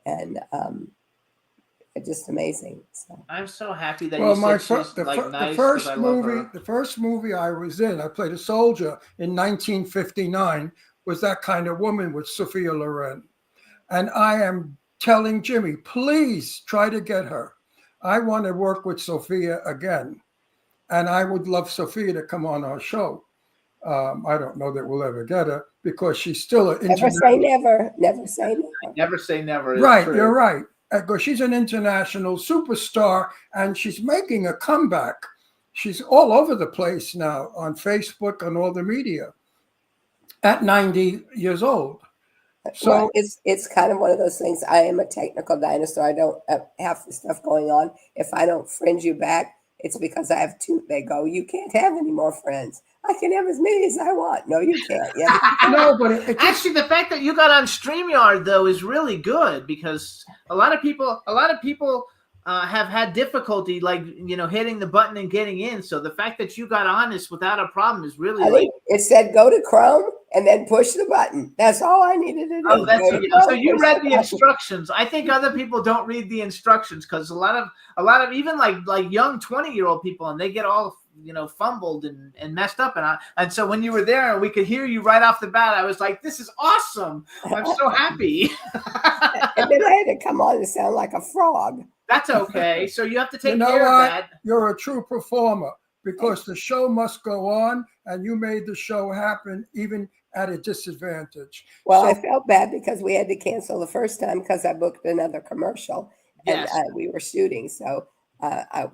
And just amazing. So I'm so happy that the first movie I was in, I played a soldier in 1959, was that kind of woman with Sophia Loren. And I am telling Jimmy, please try to get her. I want to work with Sophia again. And I would love Sophia to come on our show. I don't know that we'll ever get her because she's still an never say never. Never say never. Never say never. Right, you're right. Because she's an international superstar and she's making a comeback. She's all over the place now on Facebook and all the media at 90 years old. So well, it's kind of one of those things. I am a technical dinosaur. I don't have half the stuff going on. If I don't friend you back, it's because I have two. They go, you can't have any more friends. I can have as many as I want. No, you can't. Yeah. No, but actually, the fact that you got on StreamYard though is really good because a lot of people have had difficulty, hitting the button and getting in. So the fact that you got on this without a problem is really. It said go to Chrome. and then push the button. That's all I needed to do. Oh, that's Go to so you push read the button. instructions. I think other people don't read the instructions because a lot of even like young 20-year-old people, and they get all fumbled and messed up. And so when you were there and we could hear you right off the bat, I was like, this is awesome. I'm so happy. And then I had to come on and sound like a frog. That's okay. So you have to take You know care of what? that. You're a true performer because the show must go on, and you made the show happen even at a disadvantage. Well, I So- felt bad because we had to cancel the first time because I booked another commercial and Yes. we were shooting. So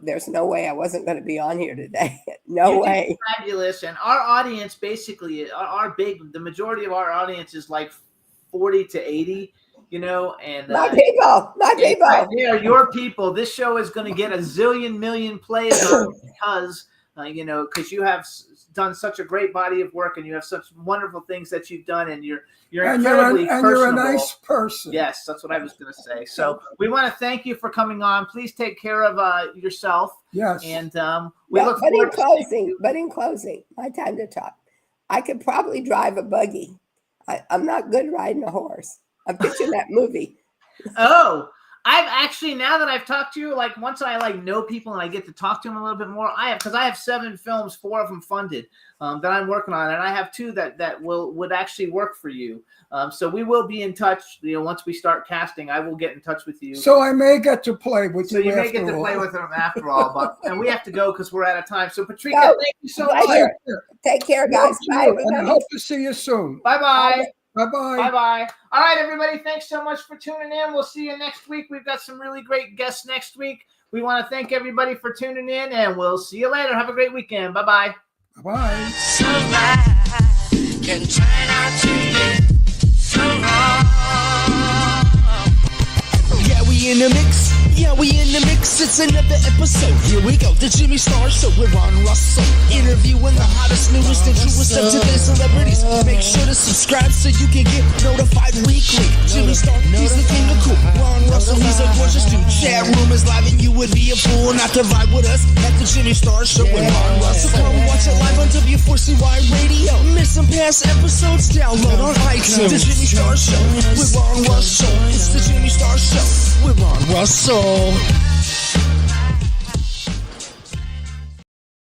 there's no way I wasn't going to be on here today. No You did way. fabulous. And our audience, basically, the majority of our audience is like 40 to 80, and My people. they are your people. This show is going to get a zillion million plays on because, because you have done such a great body of work and you have such wonderful things that you've done, and you're incredibly personable. you're a nice person. Yes, that's what I was going to say. So we want to thank you for coming on. Please take care of yourself. Yes. And we look But in forward closing, my time to talk. I could probably drive a buggy. I'm not good riding a horse. I'm pitching that movie. Oh, I've actually, now that I've talked to you, like once I know people and I get to talk to them a little bit more, because I have 7 films, 4 of them funded that I'm working on, and I have 2 that would actually work for you. So we will be in touch. Once we start casting, I will get in touch with you. So I may get to play with So you. you may get to after play all. with them after all, and we have to go because we're out of time. So Patricia, No, thank you so pleasure. much. Take care, guys. Bye, And I everybody. hope to see you soon. Bye bye. Bye-bye. Bye-bye. All right, everybody. Thanks so much for tuning in. We'll see you next week. We've got some really great guests next week. We want to thank everybody for tuning in, and we'll see you later. Have a great weekend. Bye-bye. Bye-bye. Can turn out to be so wrong. Yeah, we in the mix. Yeah, we in the mix. It's another episode. Here we go. The Jimmy Star Show with Ron Russell. Interviewing the hottest, newest, and truest of today's celebrities. Make sure to subscribe so you can get notified weekly. Jimmy Star, he's the king of cool. Ron Russell, he's a gorgeous dude. Chat room is live and you would be a fool not to vibe with us at the Jimmy Star Show with Ron Russell. Come watch it live on W4CY Radio. Miss some past episodes? Download on iTunes. The Jimmy Star Show with Ron Russell. It's the Jimmy Star Show with Ron Russell.